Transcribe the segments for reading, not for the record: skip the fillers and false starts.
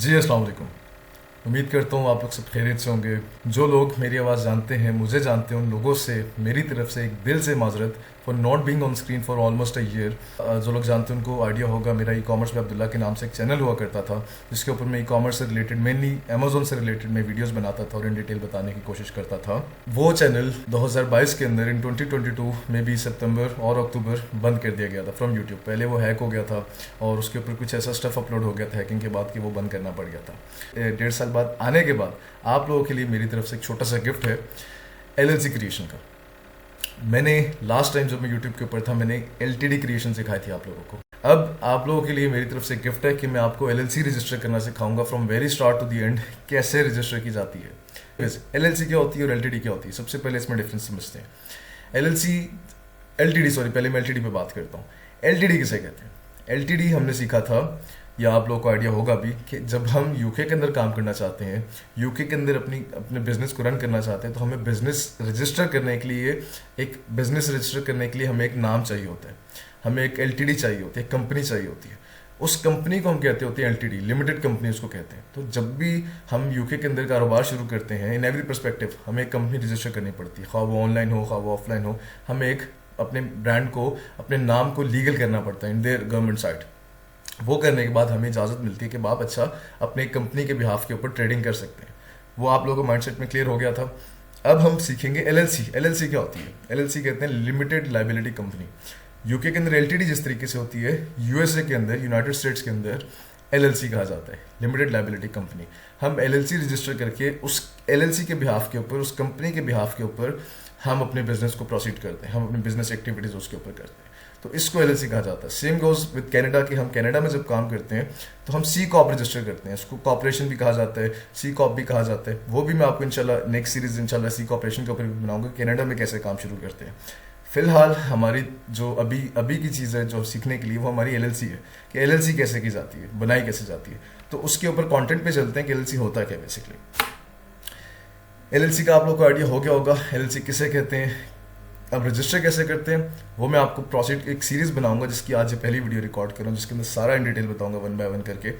जी अस्सलाम वालेकुम। उम्मीद करता हूँ आप लोग सब खैरियत से होंगे। जो लोग मेरी आवाज़ जानते हैं, मुझे जानते हैं, उन लोगों से मेरी तरफ से एक दिल से माजरत for not being on screen for almost a year. जो लोग जानते हैं उनको आइडिया होगा, मेरा ई कॉमर्स में अब्दुल्ला के नाम से एक चैनल हुआ करता था जिसके ऊपर मैं ई कॉमर्स से रिलेटेड, मेनली अमेजोन से रिलेटेड मैं वीडियोज़ बनाता था और इन डिटेल बताने की कोशिश करता था। वो चैनल 2022 के अंदर इन 2022 में भी सितंबर और अक्टूबर बंद कर दिया गया था फ्रॉम यूट्यूब। पहले वो हैक हो गया था और उसके ऊपर कुछ ऐसा स्टफ अपलोड हो गया था हैकिंग के बाद कि वो बंद करना पड़ गया था। 1.5 साल बाद आने के बाद आप लोगों के लिए मेरी तरफ से एक छोटा सा गिफ्ट है एलएलसी क्रिएशन का। मैंने लास्ट टाइम जब मैं यूट्यूब के ऊपर था, मैंने एलटीडी क्रिएशन सिखाई थी आप लोगों को। अब आप लोगों के लिए मेरी तरफ से गिफ्ट है कि मैं आपको एलएलसी रजिस्टर करना सिखाऊंगा from very start to the end, कैसे रजिस्टर की जाती है। एलएलसी क्या होती है और एलटीडी क्या होती है, सबसे पहले इसमें डिफरेंस समझते हैं। एलएलसी एलटीडी सॉरी पहले मैं एलटीडी पे बात करता हूँ। एलटीडी किसे कहते हैं? एलटीडी हमने सीखा था, या आप लोगों को आइडिया होगा भी, कि जब हम यूके के अंदर काम करना चाहते हैं, यूके के अंदर अपने बिजनेस को रन करना चाहते हैं, तो हमें बिजनेस रजिस्टर करने के लिए हमें एक नाम चाहिए होता है, हमें एक एलटीडी चाहिए होती है, एक कंपनी चाहिए होती है। उस कंपनी को हम कहते होते हैं एलटीडी, लिमिटेड कंपनी उसको कहते हैं। तो जब भी हम यूके के अंदर कारोबार शुरू करते हैं, इन एवरी पर्सपेक्टिव हमें एक कंपनी रजिस्टर करनी पड़ती है, खा वो ऑनलाइन हो खा वो ऑफलाइन हो। हमें एक अपने ब्रांड को, अपने नाम को लीगल करना पड़ता है इन देयर गवर्नमेंट साइड। वो करने के बाद हमें इजाज़त मिलती है कि आप अच्छा अपने कंपनी के बिहाफ के ऊपर ट्रेडिंग कर सकते हैं। वो आप लोगों को माइंडसेट में क्लियर हो गया था। अब हम सीखेंगे एलएलसी। एलएलसी क्या होती है? एलएलसी कहते हैं लिमिटेड लाइबिलिटी कंपनी। यूके के अंदर एलटीडी जिस तरीके से होती है, यूएसए के अंदर, यूनाइटेड स्टेट्स के अंदर एलएलसी कहा जाता है, लिमिटेड लाइबिलिटी कंपनी। हम एलएलसी रजिस्टर करके उस एलएलसी के बिहाफ के ऊपर, उस कंपनी के बिहाफ के ऊपर हम अपने बिजनेस को प्रोसीड करते हैं, हम अपने बिजनेस एक्टिविटीज उसके ऊपर करते हैं। तो इसको एलएलसी कहा जाता है। सेम गोज विद कनाडा कि हम कनाडा में जब काम करते हैं तो हम सी कॉप रजिस्टर करते हैं, इसको कॉर्पोरेशन भी कहा जाता है, सी कॉप भी कहा जाता है। वो भी मैं आपको इंशाल्लाह नेक्स्ट सीरीज इंशाल्लाह सी कॉर्पोरेशन के ऊपर भी बनाऊंगा, कनाडा में कैसे काम शुरू करते हैं। फिलहाल हमारी जो अभी की चीज़ है जो सीखने के लिए, वो हमारी एलएलसी है कि एलएलसी कैसे की जाती है, बनाई कैसे जाती है। तो उसके ऊपर कंटेंट पे चलते हैं कि एलएलसी होता क्या बेसिकली। एलएलसी का आप लोग को आइडिया हो गया होगा, एलएलसी किसे कहते हैं, अब रजिस्टर कैसे करते हैं, वो मैं आपको प्रोसीड एक सीरीज बनाऊंगा जिसकी आज पहली वीडियो रिकॉर्ड कर रहा हूँ, जिसके अंदर सारा इन डिटेल बताऊंगा वन बाय वन करके।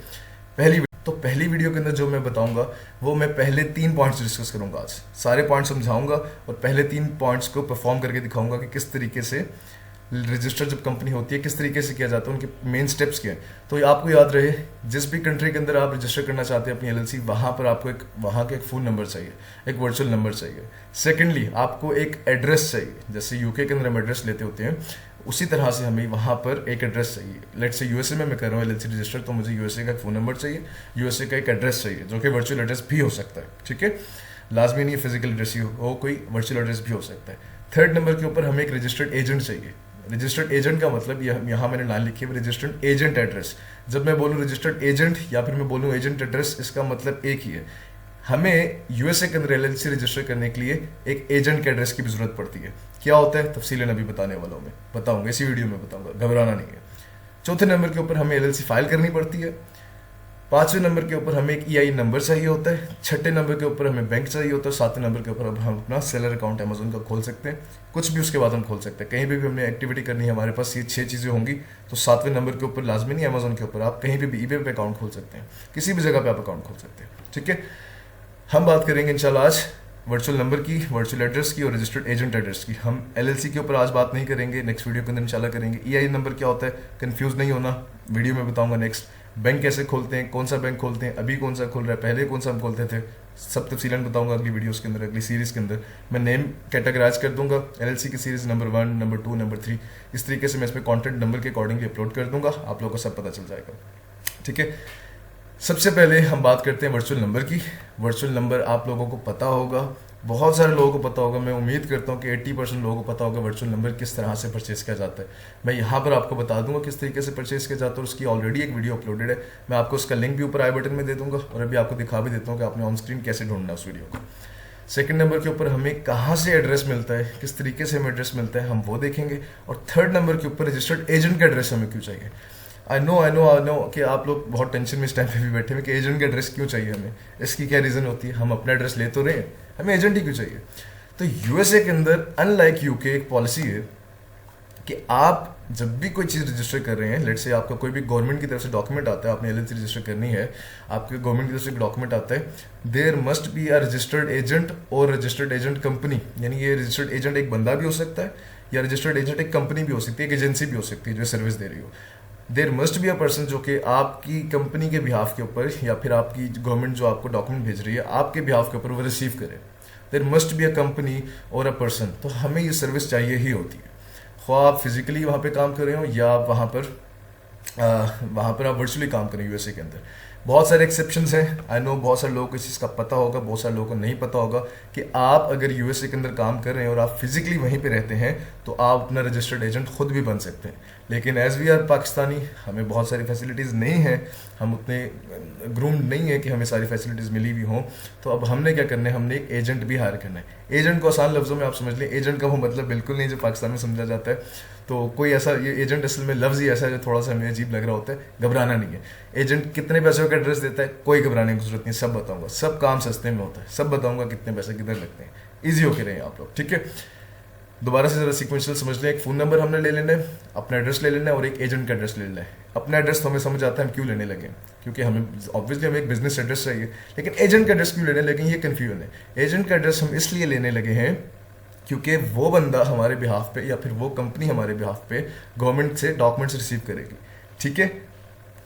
पहली वीडियो के अंदर जो मैं बताऊंगा वो मैं पहले 3 पॉइंट्स डिस्कस करूंगा। आज सारे पॉइंट्स समझाऊंगा और पहले 3 पॉइंट्स को परफॉर्म करके दिखाऊंगा कि किस तरीके से रजिस्टर जब कंपनी होती है किस तरीके से किया जाता है, उनके मेन स्टेप्स क्या हैं। तो आपको याद रहे, जिस भी कंट्री के अंदर आप रजिस्टर करना चाहते हैं अपनी एलएलसी, वहाँ पर आपको वहाँ का एक फ़ोन नंबर चाहिए, एक वर्चुअल नंबर चाहिए। सेकेंडली आपको एक एड्रेस चाहिए, जैसे यूके के अंदर हम एड्रेस लेते होते हैं, उसी तरह से हमें वहाँ पर एक एड्रेस चाहिए। लेट्स से यूएसए में मैं कर रहा हूँ एलएलसी रजिस्टर, तो मुझे यूएसए का एक फ़ोन नंबर चाहिए, यूएसए का एक एड्रेस चाहिए जो कि वर्चुअल एड्रेस भी हो सकता है। ठीक है, लाजमी नहीं फिजिकल एड्रेस ही हो, कोई वर्चुअल एड्रेस भी हो सकता है। थर्ड नंबर के ऊपर हमें एक रजिस्टर्ड एजेंट चाहिए। रजिस्टर्ड एजेंट का मतलब यहाँ मैंने लाइन लिखी है, रजिस्टर्ड एजेंट एड्रेस। जब मैं बोलूँ रजिस्टर्ड एजेंट या फिर मैं बोलूँ एजेंट एड्रेस, इसका मतलब एक ही है। हमें यूएसए के अंदर एलएलसी रजिस्टर करने के लिए एक एजेंट के एड्रेस की भी जरूरत पड़ती है। क्या होता है तफसीलन अभी बताने वाला हूँ, मैं बताऊंगा, इसी वीडियो में बताऊंगा, घबराना नहीं है। चौथे नंबर के ऊपर हमें एलएलसी फाइल करनी पड़ती है। पांचवें नंबर के ऊपर हमें एक ईआई नंबर चाहिए होता है। छठे नंबर के ऊपर हमें बैंक चाहिए होता है। सातवें नंबर के ऊपर अब हम अपना सेलर अकाउंट अमेजोन का खोल सकते हैं, कुछ भी उसके बाद हम खोल सकते हैं। कहीं भी हमने एक्टिविटी करनी है, हमारे पास ये 6 चीज़ें होंगी, तो सातवें नंबर के ऊपर लाजमी नहीं अमेजोन के ऊपर, आप कहीं भी ईबे पे अकाउंट खोल सकते हैं, किसी भी जगह पे आप अकाउंट खोल सकते हैं। ठीक है, हम बात करेंगे इंशाल्लाह आज वर्चुअल नंबर की, वर्चुअल एड्रेस की और रजिस्टर्ड एजेंट एड्रेस की। हम एलएलसी के ऊपर आज बात नहीं करेंगे, नेक्स्ट वीडियो के अंदर इंशाल्लाह करेंगे। ईआई नंबर क्या होता है, कंफ्यूज नहीं होना, वीडियो में बताऊंगा नेक्स्ट। बैंक कैसे खोलते हैं, कौन सा बैंक खोलते हैं, अभी कौन सा खोल रहा है, पहले कौन सा हम खोलते थे, सब तफसीलन बताऊंगा अगली वीडियोस के अंदर, अगली सीरीज़ के अंदर। मैं नेम कैटेगराइज कर दूंगा एलएलसी की सीरीज़ नंबर 1, नंबर 2, नंबर 3, इस तरीके से मैं इसमें कंटेंट नंबर के अकॉर्डिंगली अपलोड कर दूंगा, आप लोगों को सब पता चल जाएगा। ठीक है, सबसे पहले हम बात करते हैं वर्चुअल नंबर की। वर्चुअल नंबर आप लोगों को पता होगा, बहुत सारे लोगों को पता होगा, मैं उम्मीद करता हूँ कि 80% लोगों को पता होगा वर्चुअल नंबर किस तरह से परचेस किया जाता है। मैं यहाँ पर आपको बता दूंगा किस तरीके से परचेस किया जाता है, उसकी ऑलरेडी एक वीडियो अपलोडेड है, मैं आपको उसका लिंक भी ऊपर आई बटन में दे दूंगा और अभी आपको दिखा भी देता हूँ कि आपने ऑन स्क्रीन कैसे ढूंढना है उस वीडियो को। सेकंड नंबर के ऊपर हमें कहाँ से एड्रेस मिलता है, किस तरीके से हमें एड्रेस मिलता है, हम वो देखेंगे। और थर्ड नंबर के ऊपर रजिस्टर्ड एजेंट का एड्रेस हमें क्यों चाहिए। आई नो कि आप लोग बहुत टेंशन में इस टाइम पे भी बैठे हैं कि एजेंट का एड्रेस क्यों चाहिए हमें, इसकी क्या रीज़न होती है, हम अपना एड्रेस ले तो रहे हैं, हमें एजेंट ही क्यों चाहिए। तो यूएसए के अंदर अनलाइक यूके एक पॉलिसी है कि आप जब भी कोई चीज़ रजिस्टर कर रहे हैं, लेट से आपका कोई भी गवर्नमेंट की तरफ से डॉक्यूमेंट आता है, आपने एलएलसी रजिस्टर करनी है, आपके गवर्नमेंट की तरफ से डॉक्यूमेंट आता है, there must be a registered agent और रजिस्टर्ड एजेंट कंपनी, यानी ये रजिस्टर्ड एजेंट एक बंदा भी हो सकता है या रजिस्टर्ड एजेंट एक कंपनी भी हो सकती है, एक एजेंसी भी हो सकती है जो सर्विस दे रही हो। There must be a person जो कि आपकी कंपनी के बिहाफ के ऊपर या फिर आपकी गवर्नमेंट जो आपको डॉक्यूमेंट भेज रही है आपके बिहाफ के ऊपर वो रिसीव करे। There must be a company और अ पर्सन, तो हमें ये सर्विस चाहिए ही होती है, ख्वाह आप फिजिकली वहाँ पे काम कर रहे हो या आप वहाँ पर आप वर्चुअली काम करें यूएसए के अंदर। बहुत सारे एक्सेप्शंस हैं, आई नो बहुत सारे लोगों को इस चीज़ का पता होगा, बहुत सारे लोगों को नहीं पता होगा कि आप अगर यूएसए के अंदर काम कर रहे हैं और आप फिजिकली वहीं पे रहते हैं तो आप अपना रजिस्टर्ड एजेंट खुद भी बन सकते हैं। लेकिन एज वी आर पाकिस्तानी, हमें बहुत सारी फैसिलिटीज़ नहीं हैं, हम उतने ग्रूम्ड नहीं है कि हमें सारी फैसिलिटीज़ मिली भी हों, तो अब हमने क्या करना है, हमने एक एजेंट भी हायर करना है। एजेंट को आसान लफ्ज़ों में आप समझ लें, एजेंट का वो मतलब बिल्कुल नहीं जो पाकिस्तान में समझा जाता है। तो कोई ऐसा, ये एजेंट असल में लफ्ज़ ही ऐसा है जो थोड़ा सा हमें अजीब लग रहा होता है, घबराना नहीं है। एजेंट कितने पैसों का एड्रेस देता है, कोई घबराने की जरूरत नहीं, सब बताऊंगा, सब काम सस्ते में होता है, सब बताऊंगा कितने पैसे किधर लगते हैं, ईजी होके रहें आप लोग, ठीक है। दोबारा से ज़रा सीक्वेंशियल समझ लें, एक फ़ोन नंबर हमने ले लेना है, अपना एड्रेस ले लेना है और एक एजेंट का एड्रेस ले लेना है। अपना एड्रेस तो हमें समझ आता है हम क्यों लेने लगे, क्योंकि हमें ऑब्वियसली हमें एक बिजनेस एड्रेस चाहिए, लेकिन एजेंट का एड्रेस क्यों लेने लगे ये कन्फ्यूजन है। एजेंट का एड्रेस हम इसलिए लेने लगे हैं क्योंकि वो बंदा हमारे बिहाफ पे या फिर वो कंपनी हमारे बिहाफ पे गवर्नमेंट से डॉक्यूमेंट्स रिसीव करेगी, ठीक है।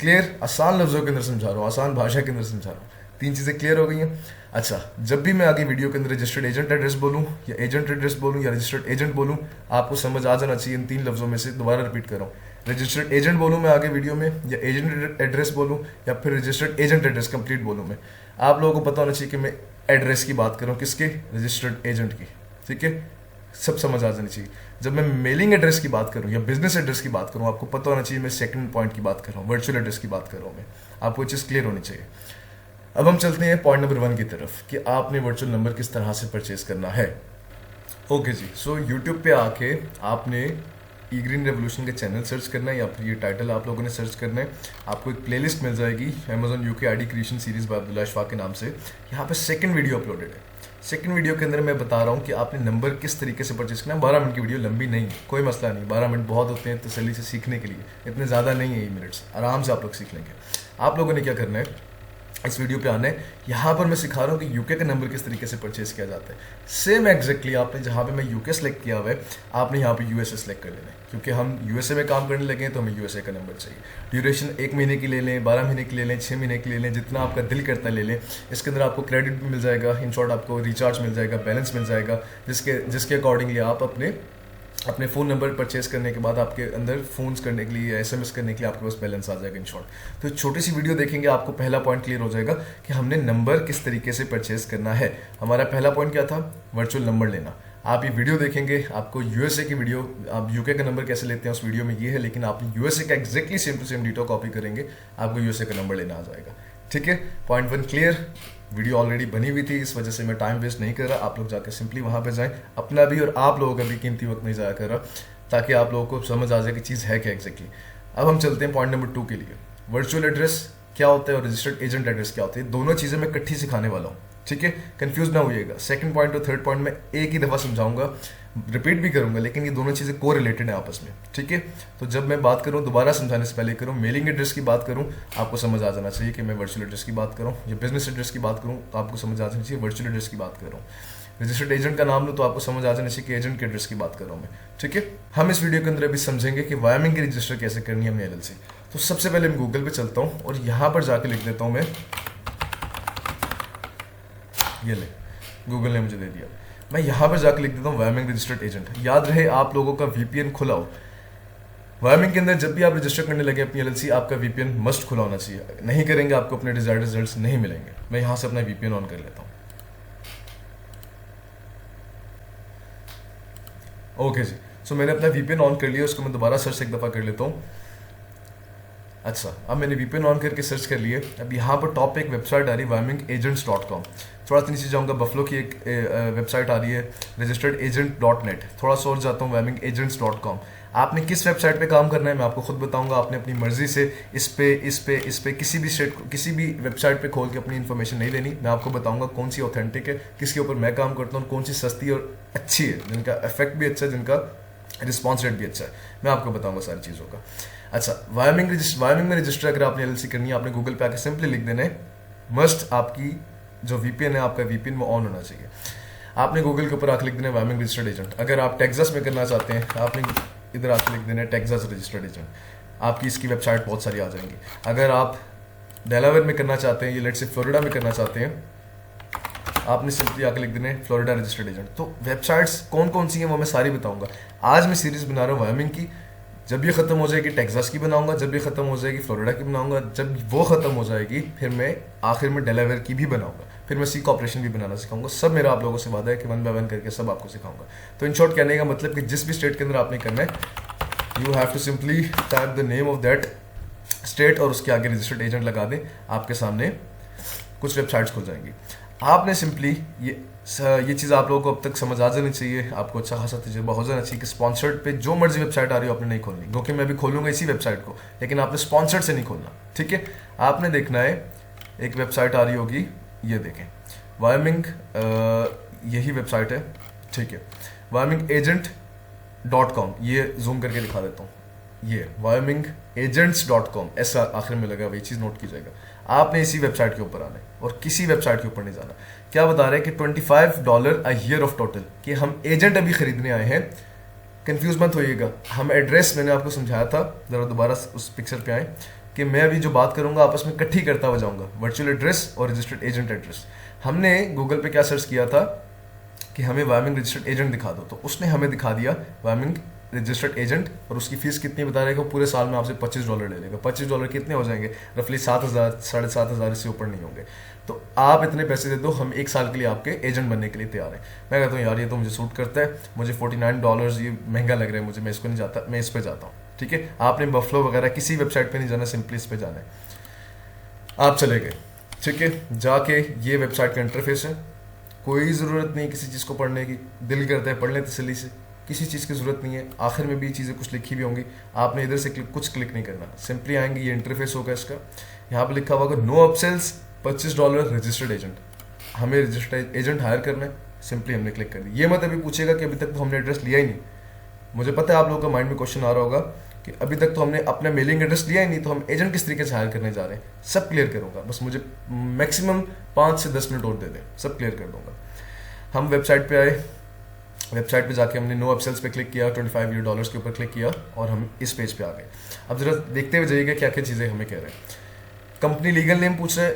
क्लियर, आसान लफ्ज़ों के अंदर समझा रहा हूँ, आसान भाषा के अंदर समझा रहा हूँ, तीन चीज़ें क्लियर हो गई हैं। अच्छा, जब भी मैं आगे वीडियो के अंदर रजिस्टर्ड एजेंट एड्रेस बोलूँ या एजेंट एड्रेस बोलूँ या रजिस्टर्ड एजेंट बोलूँ, आपको समझ आ जाना चाहिए इन तीन लफ्ज़ों में से। दोबारा रिपीट कर रहा हूँ, रजिस्टर्ड एजेंट बोलूँ मैं आगे वीडियो में, या एजेंट एड्रेस बोलूँ, या फिर रजिस्टर्ड एजेंट एड्रेस कंप्लीट बोलूँ मैं, आप लोगों को पता होना चाहिए कि मैं एड्रेस की बात कर रहा हूँ, किसके, रजिस्टर्ड एजेंट की, ठीक है। सब समझ आ जानी चाहिए। जब मैं मेलिंग एड्रेस की बात करूं या बिजनेस एड्रेस की बात करूं, आपको पता होना चाहिए मैं सेकंड पॉइंट की बात कर रहा हूं, वर्चुअल एड्रेस की बात कर रहा हूं मैं, आपको ये चीज़ क्लियर होनी चाहिए। अब हम चलते हैं पॉइंट नंबर 1 की तरफ कि आपने वर्चुअल नंबर किस तरह से परचेज करना है। ओके जी, सो यूट्यूब पे आके आपने ई ग्रीन रेवोल्यूशन के चैनल सर्च करना है या फिर ये टाइटल आप लोगों ने सर्च करना है, आपको एक प्लेलिस्ट मिल जाएगी Amazon UK ID creation series by Abdullah Ashfaq के नाम से। यहाँ पे सेकंड वीडियो अपलोडेड है। सेकंड वीडियो के अंदर मैं बता रहा हूँ कि आपने नंबर किस तरीके से परचेज करना है। 12 मिनट की वीडियो, लंबी नहीं, कोई मसला नहीं, 12 मिनट बहुत होते हैं तसल्ली से सीखने के लिए, इतने ज़्यादा नहीं है ये मिनट्स, आराम से आप लोग सीख लेंगे। आप लोगों ने क्या करना है, इस वीडियो पे आना है, यहाँ पर मैं सिखा रहा हूँ कि यूके का नंबर किस तरीके से परचेज किया जाता है। सेम एग्जैक्टली आपने जहाँ पे मैं यूके सेलेक्ट किया हुआ है, आपने यहाँ पे यूएसए सेलेक्ट कर लेना है, क्योंकि हम यूएसए में काम करने लगे हैं तो हमें यूएसए का नंबर चाहिए। ड्यूरेशन 1 महीने की ले लें, 12 महीने की ले लें, 6 महीने की ले लें, जितना आपका दिल करता है ले लें। इसके अंदर आपको क्रेडिट भी मिल जाएगा, इन शॉर्ट आपको रिचार्ज मिल जाएगा, बैलेंस मिल जाएगा, जिसके अकॉर्डिंगली आप अपने फ़ोन नंबर परचेज करने के बाद आपके अंदर फ़ोन्स करने के लिए या एसएमएस करने के लिए आपके पास बैलेंस आ जाएगा इन शॉर्ट। तो छोटी सी वीडियो देखेंगे, आपको पहला पॉइंट क्लियर हो जाएगा कि हमने नंबर किस तरीके से परचेज करना है। हमारा पहला पॉइंट क्या था, वर्चुअल नंबर लेना। आप ये वीडियो देखेंगे, आपको यूएसए की वीडियो, आप यूके का नंबर कैसे लेते हैं उस वीडियो में ये है, लेकिन आप यूएसए का exactly same to same ditto copy करेंगे, आपको यूएसए का नंबर लेना आ जाएगा, ठीक है। Point 1 clear. वीडियो ऑलरेडी बनी हुई थी, इस वजह से मैं टाइम वेस्ट नहीं कर रहा, आप लोग जाकर सिंपली वहाँ पे जाएं, अपना भी और आप लोगों का भी कीमती वक्त नहीं ज़ाया कर रहा, ताकि आप लोगों को समझ आ जाए कि चीज़ है क्या एग्जैक्टली। अब हम चलते हैं पॉइंट नंबर 2 के लिए। वर्चुअल एड्रेस क्या होता है और रजिस्टर्ड एजेंट एड्रेस क्या होता है, दोनों चीज़ें मैं इकट्ठी सिखाने वाला हूँ, ठीक है। कंफ्यूज ना होइएगा, सेकंड पॉइंट और थर्ड पॉइंट में एक ही दफ़ा समझाऊंगा, रिपीट भी करूंगा, लेकिन ये दोनों चीज़ें को रिलेटेड है आपस में, ठीक है। तो जब मैं बात करूं, दोबारा समझाने से पहले करूं, मेलिंग एड्रेस की बात करूं, आपको समझ आ जाना चाहिए कि मैं वर्चुअल एड्रेस की बात करूं, या बिजनेस एड्रेस की बात करूं तो आपको समझ आ जाना चाहिए वर्चुअल एड्रेस की बात करूं। रजिस्टर्ड एजेंट का नाम लो तो आपको समझ आ जाना चाहिए कि एजेंट के एड्रेस की बात कर रहा हूं मैं, ठीक है। हम इस वीडियो के अंदर अभी समझेंगे कि वायरमिंग की रजिस्टर कैसे करनी है हमने एलएलसी। तो सबसे पहले मैं गूगल पे चलता हूं और यहां पर जाके लिख देता हूं मैं, ये ले, गूगल ने मुझे दे दिया, मैं यहाँ पर जाकर लिख देता हूँ वायरमिंग रजिस्टर्ड एजेंट। याद रहे आप लोगों का वीपीएन खुला हो, वायरमिंग के अंदर जब भी आप रजिस्टर करने लगे अपनी एलएलसी, आपका वीपीएन मस्ट खुला होना चाहिए, नहीं करेंगे आपको अपने डिजायर्ड रिजल्ट्स नहीं मिलेंगे। मैं यहाँ से अपना वीपीएन ऑन कर लेता हूँ। ओके जी, सो मैंने अपना वीपीएन ऑन कर लिया, उसको मैं दोबारा सर्च एक दफ़ा कर लेता हूँ। अच्छा, अब मैंने वीपीएन ऑन करके सर्च कर लिए। अब यहाँ पर टॉप पे एक वेबसाइट आ रही है warmingagents.com, थोड़ा सा नीचे जाऊँगा, बफलो की एक वेबसाइट आ रही है registeredagent.net, थोड़ा सा और जाता हूँ warmingagents.com। आपने किस वेबसाइट पे काम करना है मैं आपको खुद बताऊंगा, आपने अपनी मर्जी से इस पे किसी भी स्टेट, किसी भी वेबसाइट पे खोल के अपनी इन्फॉर्मेशन नहीं लेनी। मैं आपको बताऊंगा कौन सी ऑथेंटिक है, किसके ऊपर मैं काम करता हूँ, कौन सी सस्ती और अच्छी है, जिनका इफेक्ट भी अच्छा है, जिनका रिस्पॉन्स रेट भी अच्छा है, मैं आपको बताऊंगा सारी चीज़ों का। अच्छा, वायमिंग में रजिस्टर अगर आपने एलएलसी करनी है, आपने गूगल पे आके सिंपली लिख देना है, मस्ट आपकी जो वीपीएन है आपका वीपीएन में ऑन होना चाहिए। आपने गूगल के ऊपर आके लिख देना है वायमिंग रजिस्टर्ड एजेंट। अगर आप टेक्सास में करना चाहते हैं, आपने इधर आके लिख देना है टेक्सास रजिस्टर्ड एजेंट, आपकी इसकी वेबसाइट बहुत सारी आ जाएंगी। अगर आप डेलावेयर में करना चाहते हैं, ये लेट से फ्लोरिडा में करना चाहते हैं, आपने सिंपली आके लिख देना है फ्लोरिडा रजिस्टर्ड एजेंट। तो वेबसाइट्स कौन कौन सी हैं वो मैं सारी बताऊंगा। आज मैं सीरीज बना रहा हूँ वायमिंग की, जब ये खत्म हो जाएगी टेक्सास की बनाऊंगा, जब ये खत्म हो जाएगी फ्लोरिडा की बनाऊंगा, जब वो खत्म हो जाएगी फिर मैं आखिर में डेलावेयर की भी बनाऊंगा, फिर मैं सी कॉर्पोरेशन भी बनाना सिखाऊंगा। सब मेरा आप लोगों से वादा है कि 1 बाय 1 करके सब आपको सिखाऊंगा। तो इन शॉर्ट कहने का मतलब कि जिस भी स्टेट के अंदर आपने करना है, you have to simply type the name of that state और उसके आगे रजिस्टर्ड एजेंट लगा दें, आपके सामने कुछ वेबसाइट्स खुल जाएंगी। आपने सिंपली ये चीज़ आप लोगों को अब तक समझ आ जानी चाहिए, आपको अच्छा खासा तजुर्बा हो जाना चाहिए कि स्पॉन्सर्ड पे जो मर्जी वेबसाइट आ रही हो आपने नहीं खोलनी, क्योंकि मैं भी खोलूंगा इसी वेबसाइट को, लेकिन आपने स्पॉन्सर्ड से नहीं खोलना, ठीक है। आपने देखना है एक वेबसाइट आ रही होगी, ये देखें वायमिंग, यही वेबसाइट है, ठीक है, wyomingagent.com, ये जूम करके दिखा देता हूँ, ये wyomingagents.com, ऐसा आखिर में लगा, वही चीज़ नोट की जाएगा। आपने इसी वेबसाइट के ऊपर आना है और किसी वेबसाइट के ऊपर नहीं जाना। क्या बता रहे हैं कि $25 अ ईयर ऑफ टोटल, कि हम एजेंट अभी खरीदने आए हैं। कंफ्यूज मत होइएगा, हम एड्रेस मैंने आपको समझाया था, ज़रा दोबारा उस पिक्चर पे आए कि मैं अभी जो बात करूंगा आपस में इकट्ठी करता हुआ जाऊंगा, वर्चुअल एड्रेस और रजिस्टर्ड एजेंट एड्रेस। हमने गूगल पे क्या सर्च किया था कि हमें वायमिंग रजिस्टर्ड एजेंट दिखा दो, तो उसने हमें दिखा दिया वायमिंग रजिस्टर्ड एजेंट, और उसकी फीस कितनी बता रहेगा, पूरे साल में आपसे $25 ले लेगा। $25 कितने हो जाएंगे, रफली 7,000 7,500 इससे ऊपर नहीं होंगे। तो आप इतने पैसे दे दो, हम 1 साल के लिए आपके एजेंट बनने के लिए तैयार हैं। मैं कहता हूँ यार ये तो मुझे सूट करता है, मुझे $49 ये महंगा लग रहा है मुझे, मैं इसको नहीं जाता, मैं इस पर जाता हूँ, ठीक है। आपने बफलो वगैरह किसी वेबसाइट पर नहीं जाना, सिंपली इस पर जाना है। आप चले गए, ठीक है, जाके ये वेबसाइट का इंटरफेस है, कोई ज़रूरत नहीं किसी चीज़ को पढ़ने की, दिल करता है पढ़ लें तसल्ली से, किसी चीज़ की ज़रूरत नहीं है। आखिर में भी चीज़ें कुछ लिखी भी होंगी, आपने इधर से कुछ क्लिक नहीं करना, सिंपली आएंगे, ये इंटरफेस होगा इसका, यहाँ पे लिखा होगा नो अपसेल्स, $25 रजिस्टर्ड एजेंट, हमें रजिस्टर्ड एजेंट हायर करना है, सिंपली हमने क्लिक कर दी। ये मत अभी पूछेगा कि अभी तक तो हमने एड्रेस लिया ही नहीं, मुझे पता है आप लोगों का माइंड में क्वेश्चन आ रहा होगा कि अभी तक तो हमने अपना मेलिंग एड्रेस लिया ही नहीं, तो हम एजेंट किस तरीके से हायर करने जा रहे हैं। सब क्लियर करूँगा, बस मुझे मैक्सिमम 5 से 10 मिनट और दे दें, सब क्लियर कर दूँगा। हम वेबसाइट पे आए, वेबसाइट पे जाके हमने नो अपसेल्स पे क्लिक किया, $25 के ऊपर क्लिक किया और हम इस पेज पे आ गए। अब जरा देखते हुए जाइएगा क्या क्या चीज़ें हमें कह रहे हैं। कंपनी लीगल नेम पूछ रहे हैं,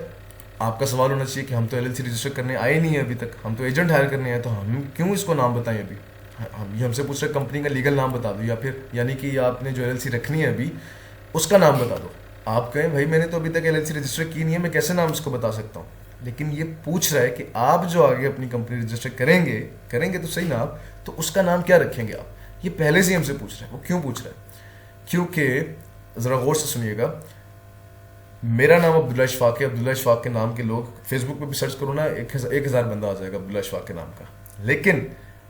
आपका सवाल होना चाहिए कि हम तो एलएलसी रजिस्टर करने आए नहीं है अभी तक, हम तो एजेंट हायर करने हैं, तो हम क्यों इसको नाम बताएं अभी। हम ये हमसे पूछ रहे कंपनी का लीगल नाम बता दो, या फिर यानी कि आपने जो एलएलसी रखनी है अभी उसका नाम बता दो। आप कहें भाई मैंने तो अभी तक एलएलसी रजिस्टर की नहीं है, मैं कैसे नाम उसको बता सकता हूँ। लेकिन ये पूछ रहा है कि आप जो आगे अपनी कंपनी रजिस्टर करेंगे तो सही ना आप, तो उसका नाम क्या रखेंगे आप, ये पहले से ही हमसे पूछ रहे हैं। वो क्यों पूछ रहा है, क्योंकि ज़रा गौर से सुनिएगा, मेरा नाम अब्दुल्ला इशफाक है, अब्दुल्ला इशफाक के नाम के लोग फेसबुक पे भी सर्च करो ना, 1,000 बंदा आ जाएगा अब्दुल्ला इशफाक के नाम का। लेकिन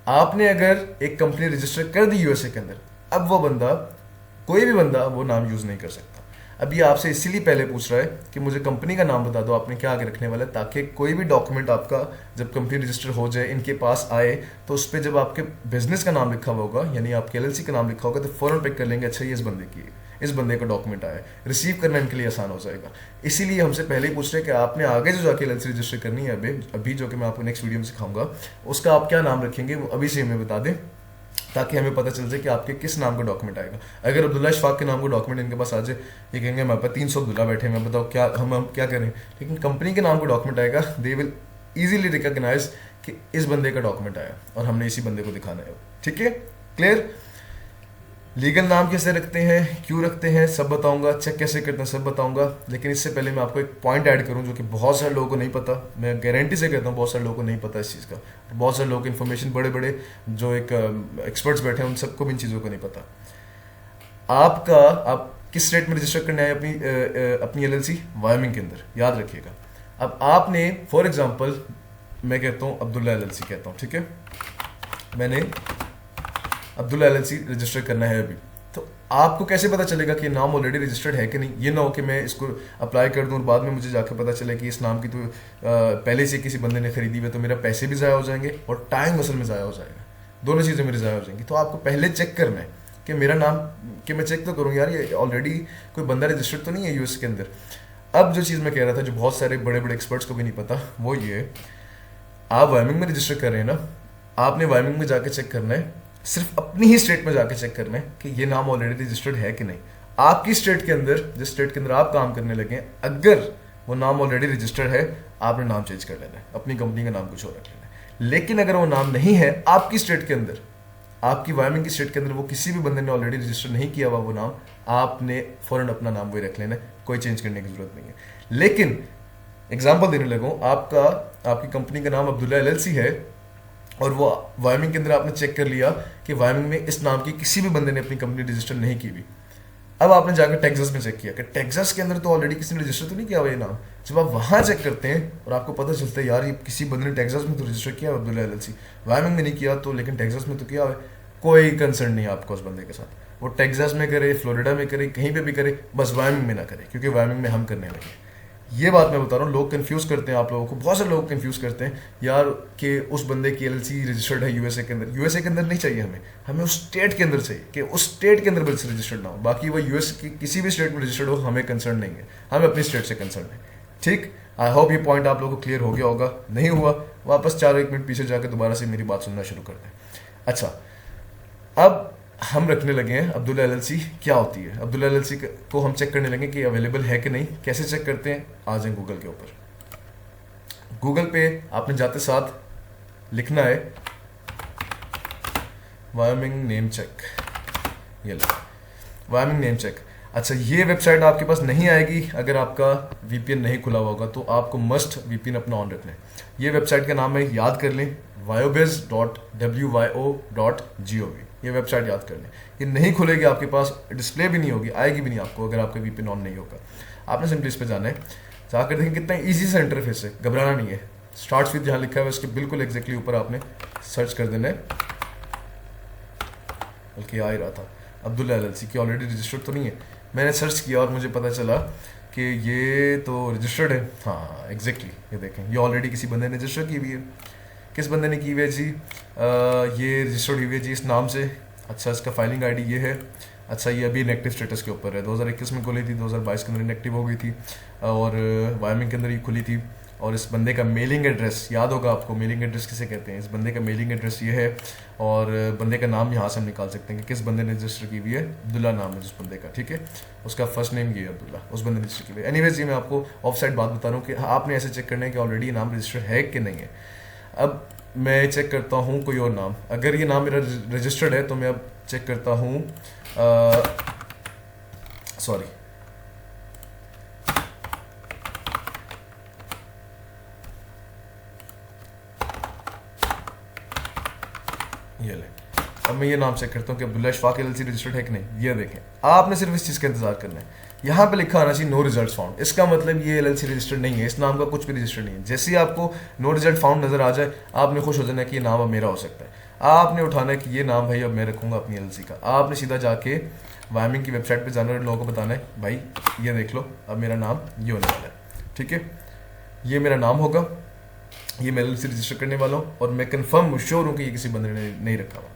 आपने अगर एक कंपनी रजिस्टर कर दी यूएसए के अंदर, अब वो बंदा, कोई भी बंदा वो नाम यूज़ नहीं कर सकता। अब ये आपसे इसीलिए पहले पूछ रहा है कि मुझे कंपनी का नाम बता दो, आपने क्या आगे रखने वाला है, ताकि कोई भी डॉक्यूमेंट आपका जब कंपनी रजिस्टर हो जाए, इनके पास आए, तो उस पर जब आपके बिजनेस का नाम लिखा हुआ होगा, यानी आपके एलएलसी का नाम लिखा होगा, तो फ़ौरन पिक कर लेंगे, अच्छा ये इस बंदे की है, इस बंदे का डॉक्यूमेंट आया है, रिसीव करना इनके लिए आसान हो जाएगा। इसीलिए हमसे पहले ही पूछ रहे हैं कि आपने आगे जो जाके एलएलसी रजिस्टर करनी है अभी जो कि मैं आपको नेक्स्ट वीडियो में सिखाऊंगा, उसका आप क्या नाम रखेंगे वो अभी से हमें बता दें, ताकि हमें पता चल जाए कि आपके किस नाम का डॉक्यूमेंट आएगा। अगर अब्दुल्ला इशफाक के नाम का डॉक्यूमेंट इनके पास आ जाए, ये कहेंगे हमारे पास 300 अब्दुल्ला बैठे हैं, मैं बताओ क्या हम क्या करें। लेकिन कंपनी के नाम का डॉक्यूमेंट आएगा, दे विल ईजिली रिकॉग्नाइज कि इस बंदे का डॉक्यूमेंट आया और हमने इसी बंदे को दिखाना है। ठीक है, क्लियर। लीगल नाम कैसे रखते हैं, क्यों रखते हैं, सब बताऊंगा, चेक कैसे करते हैं सब बताऊंगा। लेकिन इससे पहले मैं आपको एक पॉइंट ऐड करूं जो कि बहुत सारे लोगों को नहीं पता, मैं गारंटी से कहता हूं बहुत सारे लोगों को नहीं पता इस चीज़ का। बहुत सारे लोग इन्फॉर्मेशन बड़े बड़े जो एक एक्सपर्ट्स बैठे हैं उन सबको भी इन चीज़ों को नहीं पता। आप किस स्टेट में रजिस्टर करने आए अपनी एलएलसी, वायमिंग के अंदर, याद रखिएगा। अब आपने फॉर एग्जाम्पल मैं कहता हूँ अब्दुल्ला एलएलसी कहता हूँ, ठीक है, मैंने अब्दुल्ला एलएलसी रजिस्टर करना है अभी, तो आपको कैसे पता चलेगा कि नाम ऑलरेडी रजिस्टर्ड है कि नहीं। ये ना हो कि मैं इसको अप्लाई कर दूं और बाद में मुझे जाकर पता चले कि इस नाम की तो पहले से किसी बंदे ने खरीदी हुई, तो मेरा पैसे भी ज़ाया हो जाएंगे और टाइम असल में ज़ाया हो जाएगा। दोनों चीज़ें मेरी ज़ाया हो जाएंगी। तो आपको पहले चेक करना है कि मेरा नाम, कि मैं चेक तो करूँ यार ये ऑलरेडी कोई बंदा रजिस्टर्ड तो नहीं है यूएस के अंदर। अब जो चीज़ मैं कह रहा था, जो बहुत सारे बड़े बड़े एक्सपर्ट्स को भी नहीं पता, वो ये, आप वायमिंग में रजिस्टर कर रहे हैं ना, आपने वायमिंग में जाके चेक करना है, सिर्फ अपनी ही स्टेट में जाके चेक करना है कि ये नाम ऑलरेडी रजिस्टर्ड है कि नहीं। आपकी स्टेट के अंदर, जिस स्टेट के अंदर आप काम करने लगे हैं, अगर वो नाम ऑलरेडी रजिस्टर्ड है, आपने नाम चेंज कर लेना है, अपनी कंपनी का नाम कुछ और रख लेना है। लेकिन अगर वो नाम नहीं है आपकी स्टेट के अंदर, आपकी वायमिंग की स्टेट के अंदर वो किसी भी बंदे ने ऑलरेडी रजिस्टर नहीं किया हुआ वो नाम, आपने फौरन अपना नाम वही रख लेना है, कोई चेंज करने की जरूरत नहीं है। लेकिन एग्जांपल देने लगूं, आपकी कंपनी का नाम अब्दुल्ला एलएलसी है और वो वायमिंग के अंदर आपने चेक कर लिया कि वायमिंग में इस नाम की किसी भी बंदे ने अपनी कंपनी रजिस्टर नहीं की हुई। अब आपने जाकर टेक्सास में चेक किया कि टेक्सास के अंदर तो ऑलरेडी किसी ने रजिस्टर तो नहीं किया हुआ ये नाम। जब आप वहाँ चेक करते हैं और आपको पता चलता है यार ये किसी बंदे ने टेक्सास में तो रजिस्टर किया है अब्दुल्ला एलएलसी, वायमिंग में नहीं किया तो, लेकिन टेक्सास में तो किया है, कोई कंसर्न नहीं है आपको उस बंदे के साथ। वो टेक्सास में करे, फ्लोरिडा में करे, कहीं पे भी करे, बस वायमिंग में ना करे, क्योंकि वायमिंग में हम करने लगे। ये बात मैं बता रहा हूँ, लोग कंफ्यूज करते हैं आप लोगों को, बहुत सारे लोग कंफ्यूज करते हैं यार कि उस बंदे की एलएलसी रजिस्टर्ड है यूएसए के अंदर। यूएसए के अंदर नहीं चाहिए हमें उस स्टेट के अंदर चाहिए कि उस स्टेट के अंदर बस रजिस्टर्ड ना हो, बाकी वो यूएस की किसी भी स्टेट में रजिस्टर्ड हो, हमें कंसर्न नहीं है, हमें अपनी स्टेट से कंसर्न है। ठीक, आई होप ये पॉइंट आप लोगों को क्लियर हो गया होगा। नहीं हुआ, वापस 4-1 मिनट पीछे जाकर दोबारा से मेरी बात सुनना शुरू कर दें। अच्छा, अब हम रखने लगे हैं अब्दुल्ला एलएलसी क्या होती है। अब्दुल्ला एलएलसी को हम चेक करने लगे कि अवेलेबल है कि नहीं। कैसे चेक करते हैं, आ जाएं गूगल के ऊपर। गूगल पे आपने जाते साथ लिखना है वायमिंग नेम चेक, ये लो वायमिंग नेम चेक। अच्छा, ये वेबसाइट आपके पास नहीं आएगी अगर आपका वीपीएन नहीं खुला हुआ होगा, तो आपको मस्ट वीपीएन अपना ऑन रखना है। ये वेबसाइट का नाम है, याद कर लें, wyobiz.wyo.gov। ये वेबसाइट याद कर लें। ये नहीं खुलेगी आपके पास, डिस्प्ले भी नहीं होगी, आएगी भी नहीं आपको अगर आपका वीपीएन ऑन नहीं होगा। आपने सिंपली इस पे जाना है, जाकर देखें कितना इजी सा इंटरफेस है, घबराना नहीं है। स्टार्ट्स विद जहाँ लिखा है उसके बिल्कुल एग्जैक्टली ऊपर आपने सर्च कर देना है, बल्कि आ ही रहा था अब्दुल्ला एलएलसी की ऑलरेडी रजिस्टर्ड तो नहीं है। मैंने सर्च किया और मुझे पता चला कि ये तो रजिस्टर्ड है। हाँ एग्जैक्टली, ये देखें, ये ऑलरेडी किसी बंदे ने रजिस्टर की हुई है। किस बंदे ने की हुई है जी? ये रजिस्टर्ड हुई है जी इस नाम से। अच्छा, इसका फाइलिंग आईडी ये है। अच्छा, ये अभी इनएक्टिव स्टेटस के ऊपर है, 2021 में खुली थी, 2022 के अंदर इनएक्टिव हो गई थी और वायमिंग के अंदर ही खुली थी। और इस बंदे का मेलिंग एड्रेस याद होगा आपको, मेलिंग एड्रेस किसे कहते हैं? इस बंदे का मेलिंग एड्रेस ये है और बंदे का नाम यहाँ से हम निकाल सकते हैं कि किस बंदे ने रजिस्टर की हुई है। अब्दुल्ला नाम है जिस बंदे का, ठीक है, उसका फर्स्ट नेम ये है अब्दुल्ला, उस बंदे ने रजिस्टर की हुई है। एनीवेज, ये मैं आपको ऑफ साइड बात बता रहा हूँ कि आपने ऐसे चेक करना है कि ऑलरेडी नाम रजिस्टर है कि नहीं है। अब मैं चेक करता हूँ कोई और नाम, अगर ये नाम मेरा रजिस्टर्ड है तो मैं अब चेक करता हूँ, सॉरी, ये ले, अब मैं ये नाम चेक करता हूँ कि अब्दुल्ला इशफाक एलएलसी रजिस्टर्ड है कि नहीं। ये देखें, आपने सिर्फ इस चीज़ का इंतजार करना है। यहाँ पे लिखा आना चाहिए नो रिजल्ट फाउंड, इसका मतलब ये एलएलसी रजिस्टर्ड नहीं है, इस नाम का कुछ भी रजिस्टर्ड नहीं है। जैसे ही आपको नो रिजल्ट फाउंड नजर आ जाए, आपने खुश हो जाना है कि ये नाम अब मेरा हो सकता है। आपने उठाना है कि ये नाम भाई अब मैं रखूंगा अपनी एलएलसी का। आपने सीधा जाके वायमिंग की वेबसाइट पे जाना और लोगों को बताना है भाई ये देख लो अब मेरा नाम ये होने वाला है, ठीक है, ये मेरा नाम होगा, ये मैं एलएलसी रजिस्टर करने वाला हूँ और मैं कंफर्म श्योर हूँ कि ये किसी बंदे ने नहीं रखा हुआ।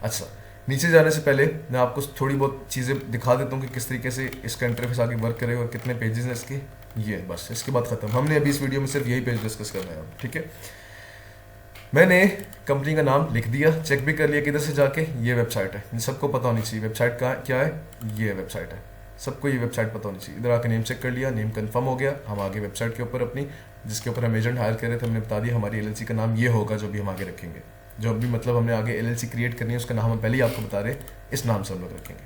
अच्छा, नीचे जाने से पहले मैं आपको थोड़ी बहुत चीज़ें दिखा देता हूँ कि किस तरीके से इसका इंटरफेस आगे वर्क करेगा और कितने पेजेस हैं इसके। ये बस, इसके बाद खत्म। हमने अभी इस वीडियो में सिर्फ यही पेज डिस्कस करना है, ठीक है। मैंने कंपनी का नाम लिख दिया, चेक भी कर लिया किधर से जाके, ये वेबसाइट है, सबको पता होनी चाहिए वेबसाइट का क्या है, ये वेबसाइट है, सबको ये वेबसाइट पता होनी चाहिए। इधर आके नेम चेक कर लिया, नेम कंफर्म हो गया। हम आगे वेबसाइट के ऊपर अपनी, जिसके ऊपर हम एजेंट हायर कर रहे थे, हमने बता दिया हमारी एलएलसी का नाम ये होगा जो भी हम आगे रखेंगे, जो भी मतलब हमने आगे एलएलसी क्रिएट करनी है उसका नाम हम पहले ही आपको बता रहे हैं, इस नाम से हम लोग रखेंगे।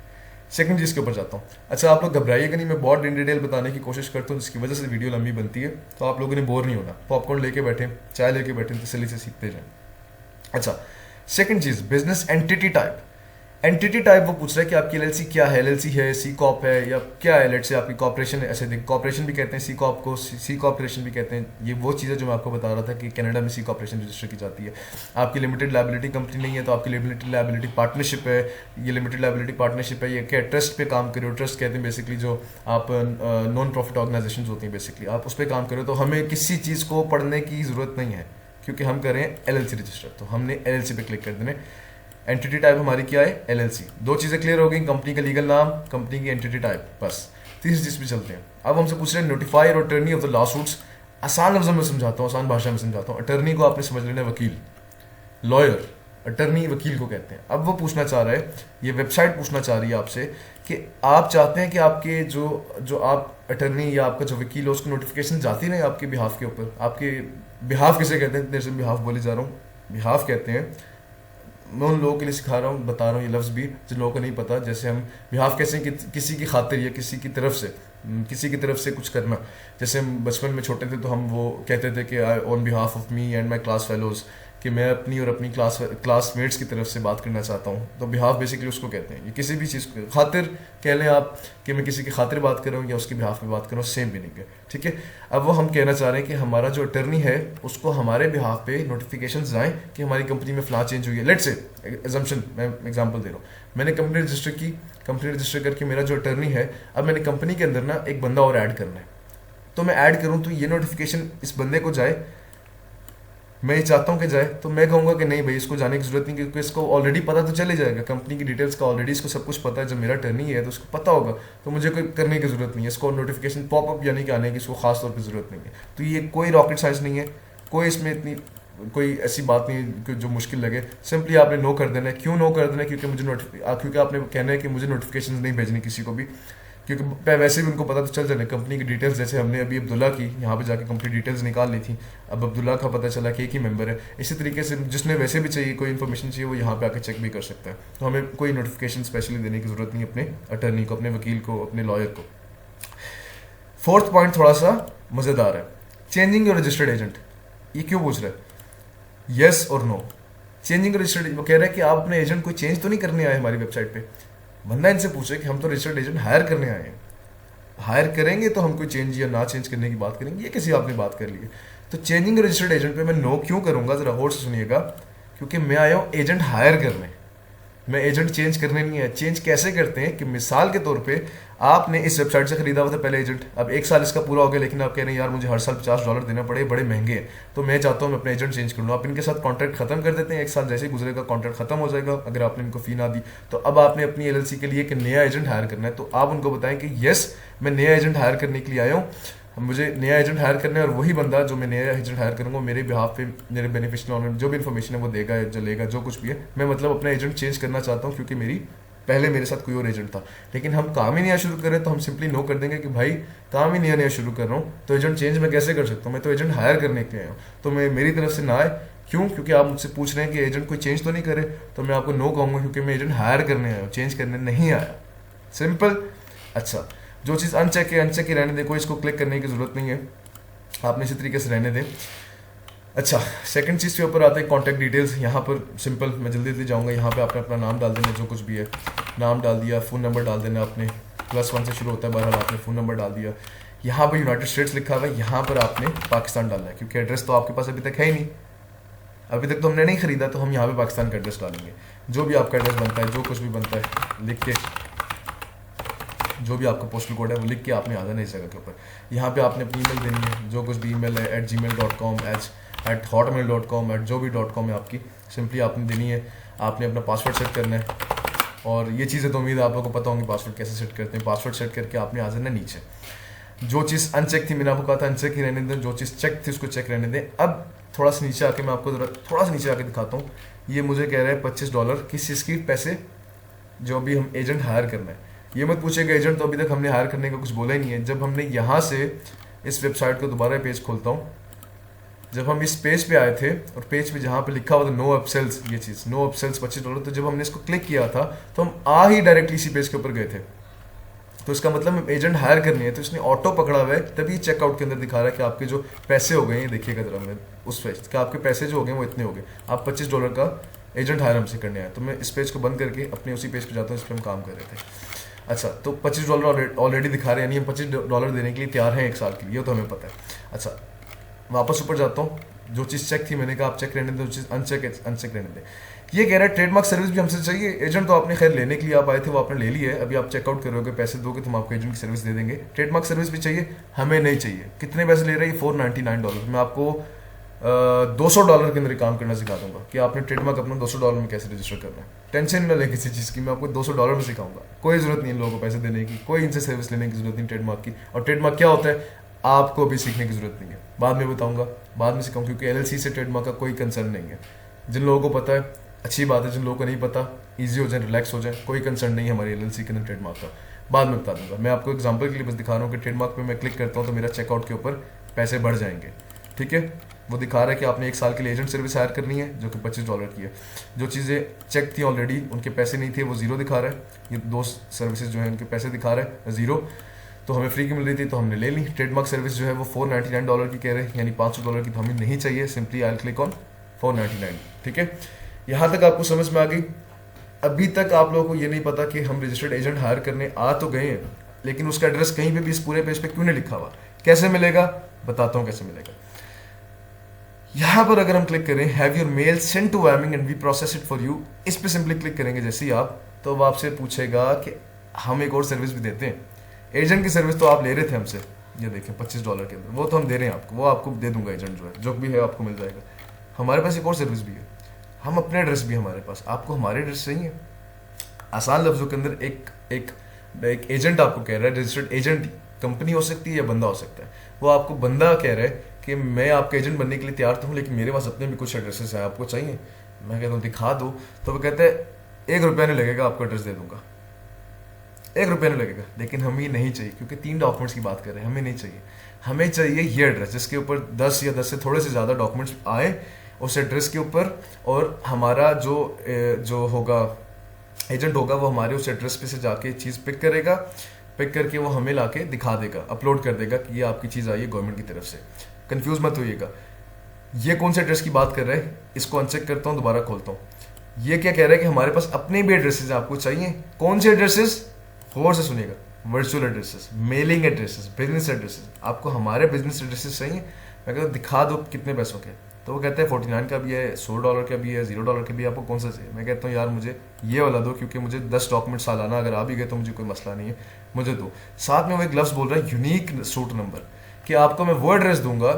सेकंड चीज़ के ऊपर जाता हूँ। अच्छा, आप लोग घबराइएगा नहीं, मैं बहुत इन डिटेल बताने की कोशिश करता हूँ जिसकी वजह से वीडियो लंबी बनती है, तो आप लोगों ने बोर नहीं होना। पॉपकॉर्न लेके बैठे, चाय लेके बैठे, तसल्ली से सीखते जाएं। अच्छा, सेकंड चीज़, business entity type. Entity type वो पूछ रहा है कि आपकी एलएलसी क्या है, एलएलसी है, सी कॉप है या क्या है। लेट से आपकी कॉर्पोरेशन है, ऐसे कॉर्पोरेशन भी कहते हैं सी कॉप को, सी कॉर्पोरेशन भी कहते हैं। ये वो चीज़ है जो मैं आपको बता रहा था कि कनाडा में सी कॉर्पोरेशन रजिस्टर की जाती है। आपकी लिमिटेड लायबिलिटी कंपनी नहीं है तो आपकी लिमिटेड लायबिलिटी पार्टनरशिप है। ये लिमिटेड लायबिलिटी पार्टनरशिप है, ये क्या ट्रस्ट पे काम करो। ट्रस्ट कहते हैं बेसिकली जो आप नॉन प्रॉफिट ऑर्गेनाइजेशन होती हैं, बेसिकली आप उस पर काम करो। तो हमें किसी चीज़ को पढ़ने की ज़रूरत नहीं है क्योंकि हम करें एलएलसी रजिस्टर, तो हमने एलएलसी पे क्लिक कर देना। एंटिटी टाइप हमारी क्या है, एलएलसी। दो चीज़ें क्लियर हो गई, कंपनी का लीगल नाम, कंपनी की एंटिटी टाइप, बस। तीसरी चीज़ पे चलते हैं। अब हमसे पूछ रहे हैं नोटिफायर और attorney of the law suits. आसान लफ्ज़ों में समझाता हूँ, आसान भाषा में समझाता हूँ। अटर्नी को आपने समझ लेना है वकील, लॉयर। अटर्नी वकील को कहते हैं। अब वो पूछना चाह रहा है, ये वेबसाइट पूछना चाह रही है आपसे कि आप चाहते हैं कि आपके जो आप अटर्नी या आपका जो वकील हो उसको नोटिफिकेशन जाती नहीं आपके बिहाफ के ऊपर। आपके बिहाफ किसे कहते हैं, देर से बिहाफ बोले जा रहा हूँ, बिहाफ कहते हैं। मैं उन लोगों के लिए सिखा रहा हूँ, बता रहा हूँ ये लफ्ज़ भी जिन लोगों को नहीं पता। जैसे हम बिहाफ कैसे कि किसी की खातिर या किसी की तरफ से कुछ करना। जैसे हम बचपन में छोटे थे तो हम वो कहते थे कि I on behalf of me and my class fellows, कि मैं अपनी और अपनी क्लासमेट्स की तरफ से बात करना चाहता हूँ। तो बिहाफ बेसिकली उसको कहते हैं। ये किसी भी चीज़ को खातिर कह लें आप, कि मैं किसी की खातिर बात कर रहा हूँ या उसके बिहाफ में बात कर रहा हूँ, सेम मीनिंग है, ठीक है। अब वो हम कहना चाह रहे हैं कि हमारा जो अटर्नी है उसको हमारे बिहाफ पे नोटिफिकेशन आएँ कि हमारी कंपनी में फलां चेंज हुई है। लेट्स से एग्जाम्पशन, मैं एग्जाम्पल दे रहा हूँ। मैंने कंपनी रजिस्टर की, कंपनी रजिस्टर करके मेरा जो अटर्नी है, अब मैंने कंपनी के अंदर ना एक बंदा और ऐड करना है। तो मैं ऐड करूँ तो ये नोटिफिकेशन इस बंदे को जाए, मैं ये चाहता हूँ कि जाए, तो मैं कहूँगा कि नहीं भाई इसको जाने की जरूरत नहीं, क्योंकि इसको ऑलरेडी पता तो चले जाएगा, कंपनी की डिटेल्स का ऑलरेडी इसको सब कुछ पता है। जब मेरा टर्नी है तो उसको पता होगा, तो मुझे कोई करने की जरूरत नहीं है। इसको नोटिफिकेशन पॉपअप यानी कि आने की इसको खास तौर पर जरूरत नहीं है। तो ये कोई रॉकेट साइंस नहीं है, कोई इसमें इतनी कोई ऐसी बात नहीं है जो मुश्किल लगे। सिंपली आपने नो कर देना है। क्यों नो कर देना है? क्योंकि आपने कहना है कि मुझे नोटिफिकेशन नहीं भेजनी किसी को भी, क्योंकि वैसे भी उनको पता तो चल जाए कंपनी की डिटेल्स। जैसे हमने अभी अब्दुल्ला की यहाँ पे जाके कंपनी डिटेल्स निकाल ली थी, अब अब्दुल्ला का पता चला कि एक ही मेंबर है। इसी तरीके से जिसने वैसे भी चाहिए कोई इन्फॉर्मेशन चाहिए वो यहाँ पे आके चेक भी कर सकता है। तो हमें कोई नोटिफिकेशन स्पेशली देने की जरूरत नहीं अपने अटर्नी को, अपने वकील को, अपने लॉयर को। फोर्थ पॉइंट थोड़ा सा मज़ेदार है, चेंजिंग योर रजिस्टर्ड एजेंट। ये क्यों पूछ रहा है? येस और नो। चेंजिंग रजिस्टर्ड, वो कह रहा है कि आप अपने एजेंट को चेंज तो नहीं करने आए हमारी वेबसाइट पे। बंदा इनसे पूछे कि हम तो रजिस्टर्ड एजेंट हायर करने आए हैं, हायर करेंगे तो हम कोई चेंज या ना चेंज करने की बात करेंगे, ये किसी आपने बात कर ली है। तो चेंजिंग रजिस्टर्ड एजेंट पे मैं नो क्यों करूंगा, जरा गौर से सुनिएगा। क्योंकि मैं आया हूँ एजेंट हायर करने, मैं एजेंट चेंज करने नहीं है। चेंज कैसे करते हैं कि मिसाल के तौर पे आपने इस वेबसाइट से खरीदा हुआ था पहले एजेंट, अब 1 साल इसका पूरा हो गया, लेकिन आप कह रहे हैं यार मुझे हर साल $50 देना पड़े, बड़े महंगे हैं, तो मैं चाहता हूँ मैं अपना एजेंट चेंज कर लूँ। आप इनके साथ कॉन्ट्रैक्ट खत्म कर देते हैं, 1 साल जैसे ही गुजरेगा कॉन्ट्रैक्ट खत्म हो जाएगा अगर आपने इनको फी ना दी। तो अब आपने अपनी एलएलसी के लिए एक नया एजेंट हायर करना है, तो आप उनको बताएं कि येस मैं नया एजेंट हायर करने के लिए आया हूँ, मुझे नया एजेंट हायर करना है, और वही बंदा जो मैं नया एजेंट हायर करूँगा मेरे बिहाफ पे मेरे बेनिफिशियल ऑनर जो भी इन्फॉर्मेशन है वो देगा, जो लेगा, जो कुछ भी है। मैं मतलब अपना एजेंट चेंज करना चाहता हूँ क्योंकि पहले मेरे साथ कोई और एजेंट था, लेकिन हम काम ही नया शुरू करें तो हम सिंपली नो कर देंगे कि भाई काम ही नया शुरू कर रहा हूँ, तो एजेंट चेंज मैं कैसे कर सकता हूँ, मैं तो एजेंट हायर करने के लिए आया हूँ, तो मैं मेरी तरफ से ना आए। क्यों? क्योंकि आप मुझसे पूछ रहे हैं कि एजेंट कोई चेंज तो नहीं करे, तो मैं आपको नो कहूँगा क्योंकि मैं एजेंट हायर करने आया हूँ, चेंज करने नहीं आया। सिंपल। अच्छा, जो चीज़ अनचेक है अनचेक ही रहने दें, कोई इसको क्लिक करने की जरूरत नहीं है, आपने इसी तरीके से रहने दें। अच्छा, सेकंड चीज़ के ऊपर आते हैं कॉन्टैक्ट डिटेल्स। यहाँ पर सिंपल, मैं जल्दी जल्दी जाऊँगा। यहाँ पे आपने अपना नाम डाल देना, जो कुछ भी है, नाम डाल दिया, फ़ोन नंबर डाल देना आपने, +1 से शुरू होता है, बहरहाल आपने फ़ोन नंबर डाल दिया। यहाँ पर यूनाइटेड स्टेट्स लिखा हुआ है, यहाँ पर आपने पाकिस्तान डालना है, क्योंकि एड्रेस तो आपके पास अभी तक है ही नहीं, अभी तक तो हमने नहीं ख़रीदा, तो हम यहाँ पर पाकिस्तान का एड्रेस डालेंगे। जो भी आपका एड्रेस बनता है, जो कुछ भी बनता है लिख के, जो भी आपका पोस्टल कोड है वो लिख के आपने आ जाना इस जगह के ऊपर। यहाँ पे आपने अपनी ईमेल देनी है, जो कुछ भी ईमेल है @gmail.com, @hotmail.com, जो भी .com है आपकी, सिंपली आपने देनी है। आपने अपना पासवर्ड सेट करना है, और ये चीज़ें तो उम्मीद है आप लोगों को पता होंगी पासवर्ड कैसे सेट करते हैं। पासवर्ड सेट करके आपने आ जाना नीचे। जो चीज़ अनचेक थी मैंने आपको कहा था अनचेक ही रहने दें, जो चीज़ चेक थी उसको चेक रहने दें। अब थोड़ा सा नीचे आके मैं आपको थोड़ा सा नीचे आके दिखाता हूँ। ये मुझे कह रहा है $25 किस चीज़ की, पैसे जो अभी हम एजेंट हायर करना है। ये मत पूछेगा एजेंट तो अभी तक हमने हायर करने का कुछ बोला ही नहीं है। जब हमने यहाँ से इस वेबसाइट को दोबारा पेज खोलता हूँ, जब हम इस पेज पे आए थे और पेज पे जहाँ पे लिखा हुआ था नो अपसेल्स, ये चीज़ नो अपसेल्स $25, तो जब हमने इसको क्लिक किया था तो हम आ ही डायरेक्टली इसी पेज के ऊपर गए थे। तो इसका मतलब एजेंट हायर करनी है, तो इसने ऑटो पकड़ा हुआ है, तभी चेकआउट के अंदर दिखा रहा है कि आपके जो पैसे हो गए हैं, देखिएगा जरा मैं उस पेज का, आपके पैसे जो हो गए वो इतने हो गए, आप $25 का एजेंट हायर हमसे करने आए। तो मैं इस पेज को बंद करके अपने उसी पेज पे जाता हूँ, इस पर हम काम कर रहे थे। अच्छा, तो $25 ऑलरेडी दिखा रहे हैं, यानी हम $25 देने के लिए तैयार हैं 1 साल के लिए, तो हमें पता है। अच्छा, वापस ऊपर जाता हूँ। जो चीज़ चेक थी मैंने कहा आप चेक रहने दें, जो चीज़ अनचेक रहने दें। ये कह रहा है ट्रेडमार्क सर्विस भी हमसे चाहिए। एजेंट तो आपने खैर लेने के लिए आप आए थे, वो आपने ले लिया है, अभी आप चेकआउट करोगे, पैसे दोगे तो हम आपको एजेंट की सर्विस दे देंगे। ट्रेडमार्क सर्विस भी चाहिए, हमें नहीं चाहिए। कितने पैसे ले रहे हैं? $499। मैं आपको $200 के अंदर काम करना सिखा दूंगा कि आपने ट्रेडमार्क अपना $200 में कैसे रजिस्टर करना है। टेंशन ना ले किसी चीज़ की, मैं आपको $200 में सिखाऊंगा। कोई ज़रूरत नहीं इन लोगों को पैसे देने की, कोई इनसे सर्विस लेने की ज़रूरत नहीं ट्रेडमार्क की। और ट्रेडमार्क क्या होता है आपको भी सीखने की ज़रूरत नहीं है, बाद में बताऊंगा, बाद में सिखाऊंगा, क्योंकि LLC से ट्रेडमार्क का कोई कंसर्न नहीं है। जिन लोगों को पता है अच्छी बात है, जिन लोगों को नहीं पता ईजी हो जाए, रिलैक्स हो जाए, कोई कंसर्न नहीं है हमारी LLC के अंदर ट्रेडमार्क का, बाद में बता दूंगा। मैं आपको एग्जांपल के लिए बस दिखा रहा हूँ कि ट्रेडमार्क पे मैं क्लिक करता हूँ तो मेरा चेकआउट के ऊपर पैसे बढ़ जाएंगे। ठीक है, वो दिखा रहा है कि आपने 1 साल के लिए एजेंट सर्विस हायर करनी है जो कि $25 की है। जो चीज़ें चेक थी ऑलरेडी उनके पैसे नहीं थे, वो 0 दिखा रहा है। ये 2 सर्विसेज जो है उनके पैसे दिखा रहा है 0, तो हमें फ्री की मिल रही थी तो हमने ले ली। ट्रेडमार्क सर्विस जो है वो $499 की कह रहे हैं, यानी $500 की तो हमें नहीं चाहिए। Simply I click on 499। ठीक है, यहाँ तक आपको समझ में आ गई। अभी तक आप लोगों को ये नहीं पता कि हम रजिस्टर्ड एजेंट हायर करने आ तो गए हैं, लेकिन उसका एड्रेस कहीं पे भी इस पूरे पेज पे क्यों नहीं लिखा हुआ, कैसे मिलेगा, बताता हूँ कैसे मिलेगा। यहाँ पर अगर हम क्लिक करें have your mail send to Wyoming and we process it for you, इस पे सिंपली क्लिक करेंगे जैसे ही आप, तो वो आपसे पूछेगा कि हम एक और सर्विस भी देते हैं। एजेंट की सर्विस तो आप ले रहे थे हमसे, ये देखें $25 के अंदर, वो तो हम दे रहे हैं आपको, वो आपको दे दूंगा एजेंट जो है, जो भी है आपको मिल जाएगा। हमारे पास एक और सर्विस भी है, हम अपने एड्रेस भी हमारे पास, आपको हमारे एड्रेस चाहिए। आसान लफ्जों के अंदर एक एजेंट आपको कह रहा है, रजिस्टर्ड एजेंट कंपनी हो सकती है या बंदा हो सकता है, वो आपको बंदा कह रहा है कि मैं आपका एजेंट बनने के लिए तैयार तो हूँ, लेकिन मेरे पास अपने भी कुछ एड्रेसेस हैं, आपको चाहिए। मैं कहता हूँ दिखा दो, तो वो कहते हैं $1 नहीं लगेगा, आपको एड्रेस दे दूंगा, $1 नहीं लगेगा। लेकिन हमें नहीं चाहिए, क्योंकि 3 डॉक्यूमेंट्स की बात कर रहे हैं, हमें नहीं चाहिए। हमें चाहिए ये एड्रेस जिसके ऊपर 10 या 10 से थोड़े से ज़्यादा डॉक्यूमेंट्स आए उस एड्रेस के ऊपर, और हमारा जो होगा एजेंट होगा वो हमारे उस एड्रेस पे से जाके चीज़ पिक करेगा, पिक करके वो हमें लाके दिखा देगा, अपलोड कर देगा कि ये आपकी चीज़ आई है गवर्नमेंट की तरफ से। कंफ्यूज मत होइएगा, ये कौन से एड्रेस की बात कर रहे हैं, इसको अनचेक करता हूँ, दोबारा खोलता हूँ। ये क्या कह रहा है कि हमारे पास अपने भी एड्रेसेस आपको चाहिए। कौन से एड्रेसेस, गौर से सुनिएगा, virtual addresses, mailing addresses, business addresses, आपको हमारे बिजनेस एड्रेसेस चाहिए। मैं कहता हूँ दिखा दो कितने पैसों के, तो वो कहते हैं 49 का भी है, $100 का भी है, $0 का भी है, आपको कौन सा चाहिए। मैं कहता हूँ यार मुझे ये वाला दो, क्योंकि मुझे 10 डॉक्यूमेंट सालाना अगर आ भी गए तो मुझे कोई मसला नहीं है, मुझे दो। साथ में वो एक लफ्ज़ बोल रहा है यूनिक सूट नंबर, कि आपको मैं वो एड्रेस दूंगा,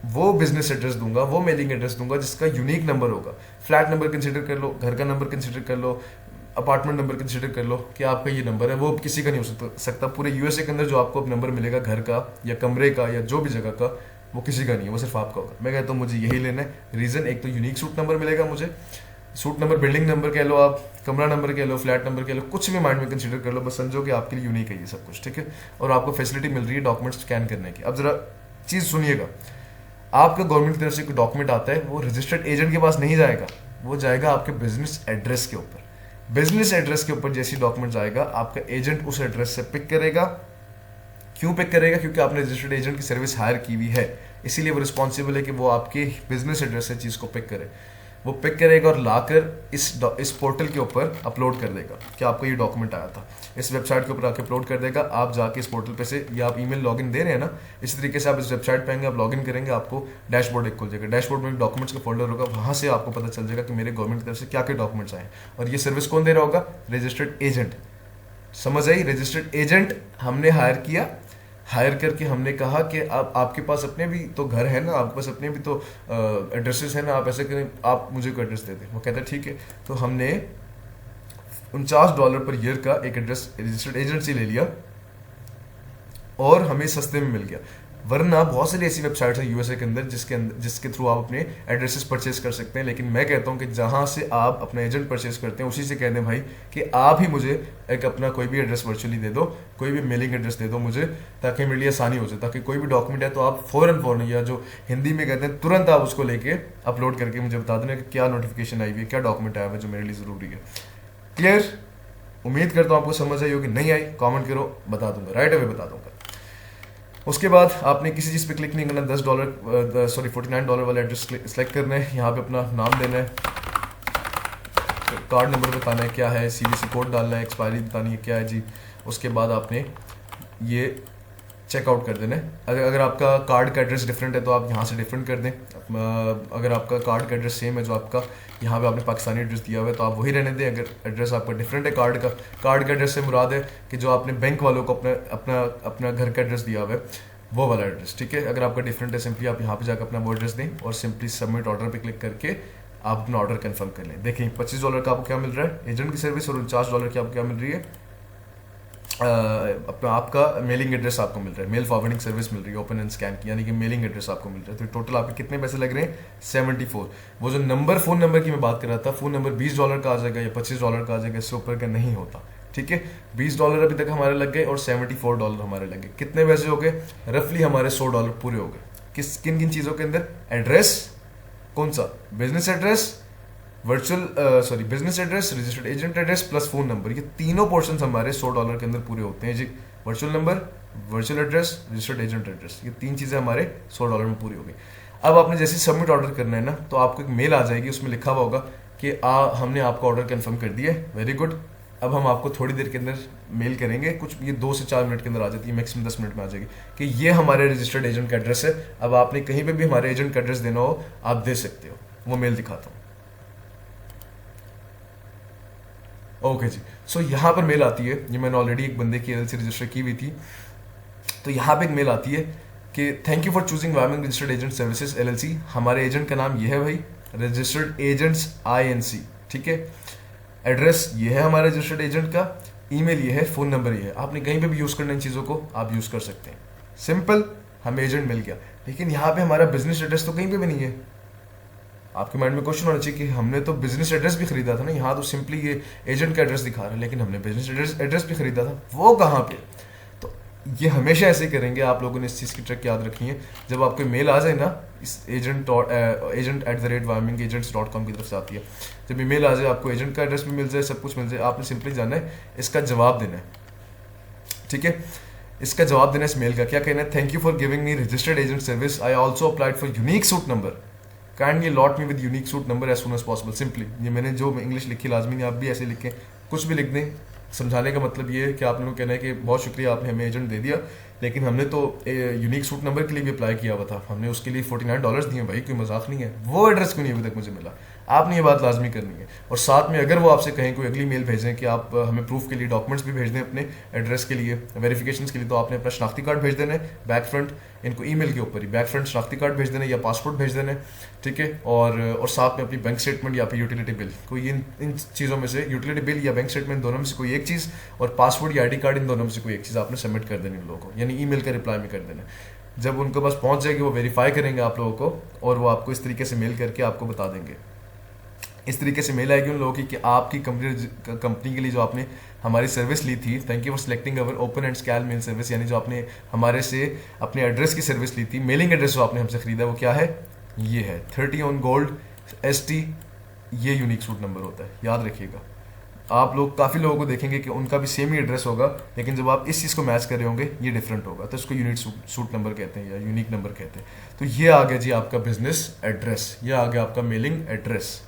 वो बिजनेस एड्रेस दूंगा, वो मेलिंग एड्रेस दूंगा जिसका यूनिक नंबर होगा। फ्लैट नंबर कंसिडर कर लो, घर का नंबर कंसिडर कर लो, अपार्टमेंट नंबर कंसिडर कर लो कि आपका ये नंबर है, वो किसी का नहीं हो सकता। पूरे USA के अंदर जो आपको नंबर मिलेगा घर का या कमरे का या जो भी जगह का, वो किसी का नहीं है, वो सिर्फ आपका होगा। मैं कहता हूँ मुझे यही लेना है। रीज़न, एक तो यूनिक सूट नंबर मिलेगा मुझे, सूट नंबर, बिल्डिंग नंबर कह लो आप, कमरा नंबर कह लो, फ्लैट नंबर कह लो, कुछ भी माइंड में कंसिडर कर लो, बस समझो कि आपके लिए यूनिक है ये सब कुछ। ठीक है, और आपको फैसिलिटी मिल रही है डॉक्यूमेंट स्कैन करने की। अब जरा चीज़ सुनिएगा, आपका गवर्नमेंट की तरफ से कोई डॉक्यूमेंट आता है, वो रजिस्टर्ड एजेंट के पास नहीं जाएगा, वो जाएगा आपके बिजनेस एड्रेस के ऊपर। बिजनेस एड्रेस के ऊपर जैसी डॉक्यूमेंट जाएगा, आपका एजेंट उस एड्रेस से पिक करेगा। क्यों पिक करेगा? क्योंकि आपने रजिस्टर्ड एजेंट की सर्विस हायर की हुई है, इसीलिए वो रिस्पॉन्सिबल है कि वो आपके बिजनेस एड्रेस से चीज़ को पिक करे। वो पिक करेगा और लाकर इस पोर्टल के ऊपर अपलोड कर देगा कि आपको ये डॉक्यूमेंट आया था। इस वेबसाइट के ऊपर आके अपलोड कर देगा। आप जाके इस पोर्टल पे से, या आप ईमेल लॉगिन दे रहे हैं ना, इसी तरीके से आप इस वेबसाइट पे आएंगे, आप लॉगिन करेंगे, आपको डैशबोर्ड एक खुल जाएगा। डैशबोर्ड में डॉक्यूमेंट्स का फोल्डर होगा, वहाँ से आपको पता चल जाएगा कि मेरे गवर्नमेंट की तरफ से क्या क्या डॉक्यूमेंट्स आए। और ये सर्विस कौन दे रहा होगा? Registered agent. समझ आई? रजिस्टर्ड एजेंट हमने हायर किया, हायर करके हमने कहा कि आपके पास अपने भी तो घर है ना, आपके पास अपने भी तो एड्रेसेस है ना, आप ऐसे करें, आप मुझे कोई एड्रेस दे दें। वो कहता है ठीक है। तो हमने $49 पर ईयर का एक एड्रेस रजिस्टर्ड एजेंट से ले लिया और हमें सस्ते में मिल गया। वरना बहुत सारी ऐसी वेबसाइट्स हैं USA के अंदर जिसके थ्रू आप अपने एड्रेसेस परचेज कर सकते हैं। लेकिन मैं कहता हूं कि जहां से आप अपना एजेंट परचेज करते हैं उसी से कह दें भाई कि आप ही मुझे एक अपना कोई भी एड्रेस वर्चुअली दे दो, कोई भी मेलिंग एड्रेस दे दो मुझे, ताकि मेरे लिए आसानी हो जाए। ताकि कोई भी डॉक्यूमेंट है तो आप फ़ौरन या जो हिंदी में कहते हैं तुरंत आप उसको लेके अपलोड करके मुझे बता देना कि क्या नोटिफिकेशन आई हुई है, क्या डॉक्यूमेंट आया हुआ है जो मेरे लिए ज़रूरी है। क्लियर? उम्मीद करता हूँ आपको समझ आई होगी। नहीं आई कॉमेंट करो, बता दूंगा, राइट अवे बता दूंगा। उसके बाद आपने किसी चीज़ पे क्लिक नहीं करना, $49 वाला एड्रेस सेलेक्ट करना है। यहाँ पे अपना नाम देना है, कार्ड नंबर बताना है क्या है, CVC कोड डालना है, एक्सपायरी बतानी है क्या है जी। उसके बाद आपने ये चेकआउट कर देना है। अगर आपका कार्ड का एड्रेस डिफरेंट है तो आप यहाँ से डिफरेंट कर दें। अगर आपका कार्ड का एड्रेस सेम है जो आपका यहाँ पे आपने पाकिस्तानी एड्रेस दिया हुआ है तो आप वही रहने दें। अगर एड्रेस आपका डिफरेंट है कार्ड का एड्रेस से मुराद है कि जो आपने बैंक वालों को अपना घर का एड्रेस दिया हुआ है वो वाला एड्रेस, ठीक है। अगर आपका डिफरेंट है सिंपली आप यहाँ पे जाकर अपना वो एड्रेस दें और सिंपली सबमिट ऑर्डर पे क्लिक करके आप अपना ऑर्डर कंफर्म कर लें। देखिए $25 का आपको क्या मिल रहा है एजेंट की सर्विस, और $49 की आपको क्या मिल रही है अपना आपका मेलिंग एड्रेस आपको मिल रहा है, मेल फॉरवर्डिंग सर्विस मिल रही है ओपन एंड स्कैन की, यानी कि मेलिंग एड्रेस आपको मिल रहा है। तो टोटल आपके कितने पैसे लग रहे हैं 74। वो जो नंबर फ़ोन नंबर की मैं बात कर रहा था, फ़ोन नंबर $20 का आ जाएगा या $25 का आ जाएगा, इससे ऊपर का नहीं होता, ठीक है। $20 अभी तक हमारे लग गए और $74 हमारे लग गए। कितने पैसे हो गए रफली हमारे $100 पूरे हो गए। किन किन चीज़ों के अंदर, एड्रेस कौन सा, business address, business address, registered agent address plus phone number, ये तीनों पोर्शन हमारे $100 के अंदर पूरे होते हैं जी। Virtual number, virtual address, registered agent address, ये तीन चीज़ें हमारे $100 में पूरी हो गई। अब आपने जैसे सबमिट ऑर्डर करना है ना, तो आपको एक मेल आ जाएगी, उसमें लिखा हुआ होगा कि हमने आपका ऑर्डर कंफर्म कर दिया है, वेरी गुड। अब हम आपको थोड़ी देर के अंदर मेल करेंगे, कुछ ये 2 से 4 मिनट के अंदर आ जाती है, मैक्सिमम 10 मिनट में आ जाएगी कि ये हमारे रजिस्टर्ड एजेंट का एड्रेस है। अब आपने कहीं पे भी हमारे एजेंट का एड्रेस देना हो आप दे सकते हो। वो मेल दिखाता हूँ। ओके जी, सो यहाँ पर मेल आती है, ये मैंने ऑलरेडी एक बंदे की LLC रजिस्टर की हुई थी, तो यहाँ पे एक मेल आती है कि thank you for choosing Wyoming registered agent services LLC। हमारे एजेंट का नाम ये है भाई, रजिस्टर्ड एजेंट्स INC, ठीक है। एड्रेस ये है हमारे रजिस्टर्ड एजेंट का, ईमेल ये है, फोन नंबर ये है। आपने कहीं पे भी यूज करना इन चीज़ों को आप यूज कर सकते हैं। सिंपल, हमें एजेंट मिल गया, लेकिन यहाँ पे हमारा बिजनेस एड्रेस तो कहीं पे भी नहीं है। आपके माइंड में क्वेश्चन होना चाहिए कि हमने तो बिजनेस एड्रेस भी खरीदा था ना, यहाँ तो सिंपली ये एजेंट का एड्रेस दिखा रहा है, लेकिन हमने बिजनेस एड्रेस भी खरीदा था, वो कहाँ पे। तो ये हमेशा ऐसे करेंगे, आप लोगों ने इस चीज़ की ट्रिक याद रखी है। जब आपको मेल आ जाए ना, इस agent@wamingagentscom की तरफ से आती है, जब ईमेल आ जाए आपको एजेंट का एड्रेस भी मिल जाए, सब कुछ मिल जाए, आपने सिंपली जाना है इसका जवाब देना है, ठीक है। इसका जवाब देना है इस मेल का, क्या कहना है, thank you for giving me registered agent service, I also applied for unique suite number, kindly allot me with unique suite number as soon as possible. Simply ये मैंने जो इंग्लिश लिखी लाजमी नहीं, आप भी ऐसे लिखें, कुछ भी लिख दें। समझाने का मतलब ये है कि आप लोगों को कहना है कि बहुत शुक्रिया आपने हमें एजेंट दे दिया, लेकिन हमने तो यूनिक सूट नंबर के लिए भी अप्लाई किया हुआ था, हमने उसके लिए $49 दिए भाई, कोई मजाक नहीं है। वो एड्रेस क्यों नहीं अभी तक मुझे मिला, आपने ये बात लाजमी करनी है। और साथ में अगर वो आपसे कहें कोई अगली मेल भेजें कि आप हमें प्रूफ के लिए डॉक्यूमेंट्स भी भेज दें अपने एड्रेस के लिए, वेरिफिकेशन के लिए, तो आपने अपना शनाख्ती कार्ड भेज देना है बैक फ्रंट, इनको ईमेल के ऊपर ही बैक फ्रंट शनाख्ती कार्ड भेज देना या पासपोर्ट भेज देना, ठीक है। और साथ में अपनी बैंक स्टेटमेंट या फिर यूटिलिटी बिल, कोई इन चीज़ों में से, यूटिलिटी बिल या बैंक स्टेटमेंट दोनों में से कोई एक चीज़, और पासपोर्ट या ID कार्ड, इन दोनों में से कोई एक चीज़ आपने सबमिट कर देनी उन लोगों को, यानी ईमेल का रिप्लाई में कर देना। जब उनके पास पहुंच जाएगी वो वेरीफाई करेंगे आप लोगों को, और वो आपको इस तरीके से मेल करके आपको बता देंगे। इस तरीके से मेल आएगी उन लोगों की कि आपकी कंपनी के लिए जो आपने हमारी सर्विस ली थी, thank you for selecting our open and scan mail service, यानी जो आपने हमारे से अपने एड्रेस की सर्विस ली थी, मेलिंग एड्रेस जो आपने हमसे खरीदा वो क्या है, ये है 30 ऑन गोल्ड ST, ये यूनिक सूट नंबर होता है, याद रखिएगा। आप लोग काफ़ी लोगों को देखेंगे कि उनका भी सेम ही एड्रेस होगा, लेकिन जब आप इस चीज़ को मैच कर रहे होंगे ये डिफरेंट होगा, तो इसको यूनिक सूट नंबर कहते हैं या यूनिक नंबर कहते हैं। तो ये आ गया जी आपका बिजनेस एड्रेस, ये आ गया आपका मेलिंग एड्रेस,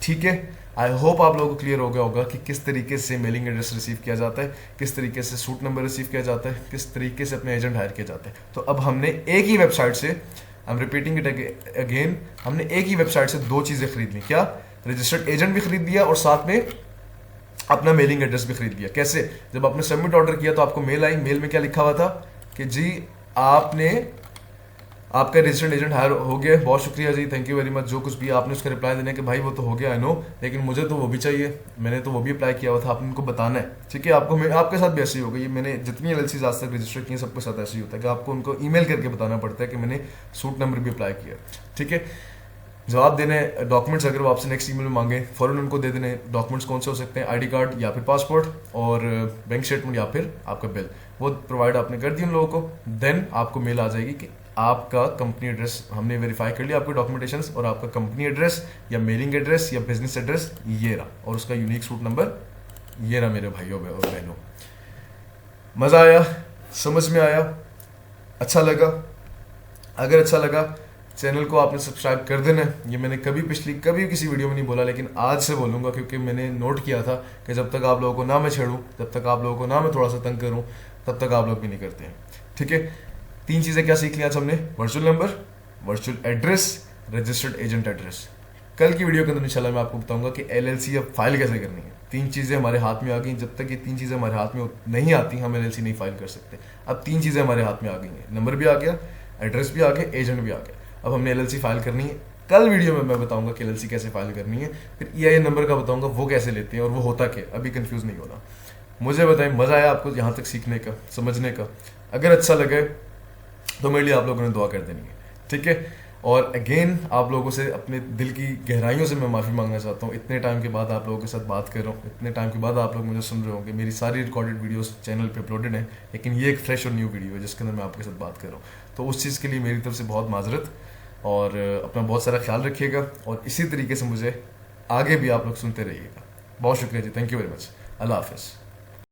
ठीक है। आई होप आप लोगों को क्लियर हो गया होगा कि किस तरीके से मेलिंग एड्रेस रिसीव किया जाता है, किस तरीके से सूट नंबर रिसीव किया जाता है, किस तरीके से अपने एजेंट हायर किया जाता है। तो अब हमने एक ही वेबसाइट से, I am repeating it again, हमने एक ही वेबसाइट से 2 चीज़ें खरीद ली। क्या, रजिस्टर्ड एजेंट भी खरीद लिया और साथ में अपना मेलिंग एड्रेस भी खरीद लिया। कैसे, जब आपने सबमिट ऑर्डर किया तो आपको मेल आई, मेल में क्या लिखा हुआ था कि जी आपका रजिस्टर्ड एजेंट हायर हो गया, बहुत शुक्रिया जी, थैंक यू वेरी मच, जो कुछ भी आपने उसका रिप्लाई देना है कि भाई वो तो हो गया, आई नो, लेकिन मुझे तो वो भी चाहिए, मैंने तो वो भी अप्लाई किया हुआ था, आपने उनको बताना है, ठीक है। आपके साथ भी ऐसे ही होगा, ये मैंने जितनी LLCs आज तक रजिस्टर की हैं सबके साथ ऐसे ही होता है कि आपको उनको ईमेल करके बताना पड़ता है कि मैंने सूट नंबर भी अप्लाई किया, ठीक है। जवाब देने, डॉक्यूमेंट्स अगर वो आपसे नेक्स्ट ईमेल में मांगे फ़ौरन उनको दे देने। डॉक्यूमेंट्स कौन से हो सकते हैं, ID कार्ड या फिर पासपोर्ट और बैंक स्टेटमेंट या फिर आपका बिल, वो प्रोवाइड आपने कर दी उन लोगों को। देन आपको मेल आ जाएगी कि आपका कंपनी एड्रेस हमने वेरीफाई कर लिया, आपके डॉक्यूमेंटेशंस, और आपका कंपनी एड्रेस या मेलिंग एड्रेस या बिजनेस एड्रेस ये रहा, और उसका यूनिक सूट नंबर ये रहा मेरे भाइयों और बहनों। मज़ा आया, समझ में आया, अच्छा लगा? अगर अच्छा लगा चैनल को आपने सब्सक्राइब कर देना। ये मैंने कभी किसी वीडियो में नहीं बोला, लेकिन आज से बोलूँगा, क्योंकि मैंने नोट किया था कि जब तक आप लोगों को ना मैं छेड़ूँ, जब तक आप लोगों को ना मैं थोड़ा सा तंग करूँ, तब तक आप लोग भी नहीं करते हैं, ठीक है। 3 चीज़ें क्या सीख लिया आज हमने, virtual number, virtual address, registered agent address. कल की वीडियो के अंदर इंशाल्लाह मैं आपको बताऊंगा कि LLC अब फाइल कैसे करनी है। 3 चीज़ें हमारे हाथ में आ गई। जब तक ये 3 चीज़ें हमारे हाथ में नहीं आती हम LLC नहीं फाइल कर सकते। अब 3 चीज़ें हमारे हाथ में आ गई हैं, नंबर भी आ गया, एड्रेस भी आ गया, एजेंट भी आ गया। अब हमने LLC फाइल करनी है। कल वीडियो में मैं बताऊंगा कि LLC कैसे फाइल करनी है, फिर EIN नंबर का बताऊंगा वो कैसे लेते हैं और वो होता क्या। अभी कंफ्यूज नहीं होना। मुझे बताएं मज़ा आया आपको यहाँ तक सीखने का, समझने का? अगर अच्छा लगे तो मेरे लिए आप लोगों ने दुआ कर देनी है, ठीक है। और अगेन आप लोगों से अपने दिल की गहराइयों से मैं माफ़ी मांगना चाहता हूँ। इतने टाइम के बाद आप लोगों के साथ बात कर रहा हूँ, इतने टाइम के बाद आप लोग मुझे सुन रहे होंगे। मेरी सारी रिकॉर्डेड वीडियोस चैनल पे अपलोडेड हैं, लेकिन ये एक फ्रेश और न्यू वीडियो है जिसके अंदर मैं आपके साथ बात कर रहा हूँ। तो उस चीज़ के लिए मेरी तरफ से बहुत माजरत, और अपना बहुत सारा ख्याल रखिएगा। और इसी तरीके से मुझे आगे भी आप लोग सुनते रहिएगा। बहुत शुक्रिया जी, थैंक यू वेरी मच। अल्लाह हाफिज़।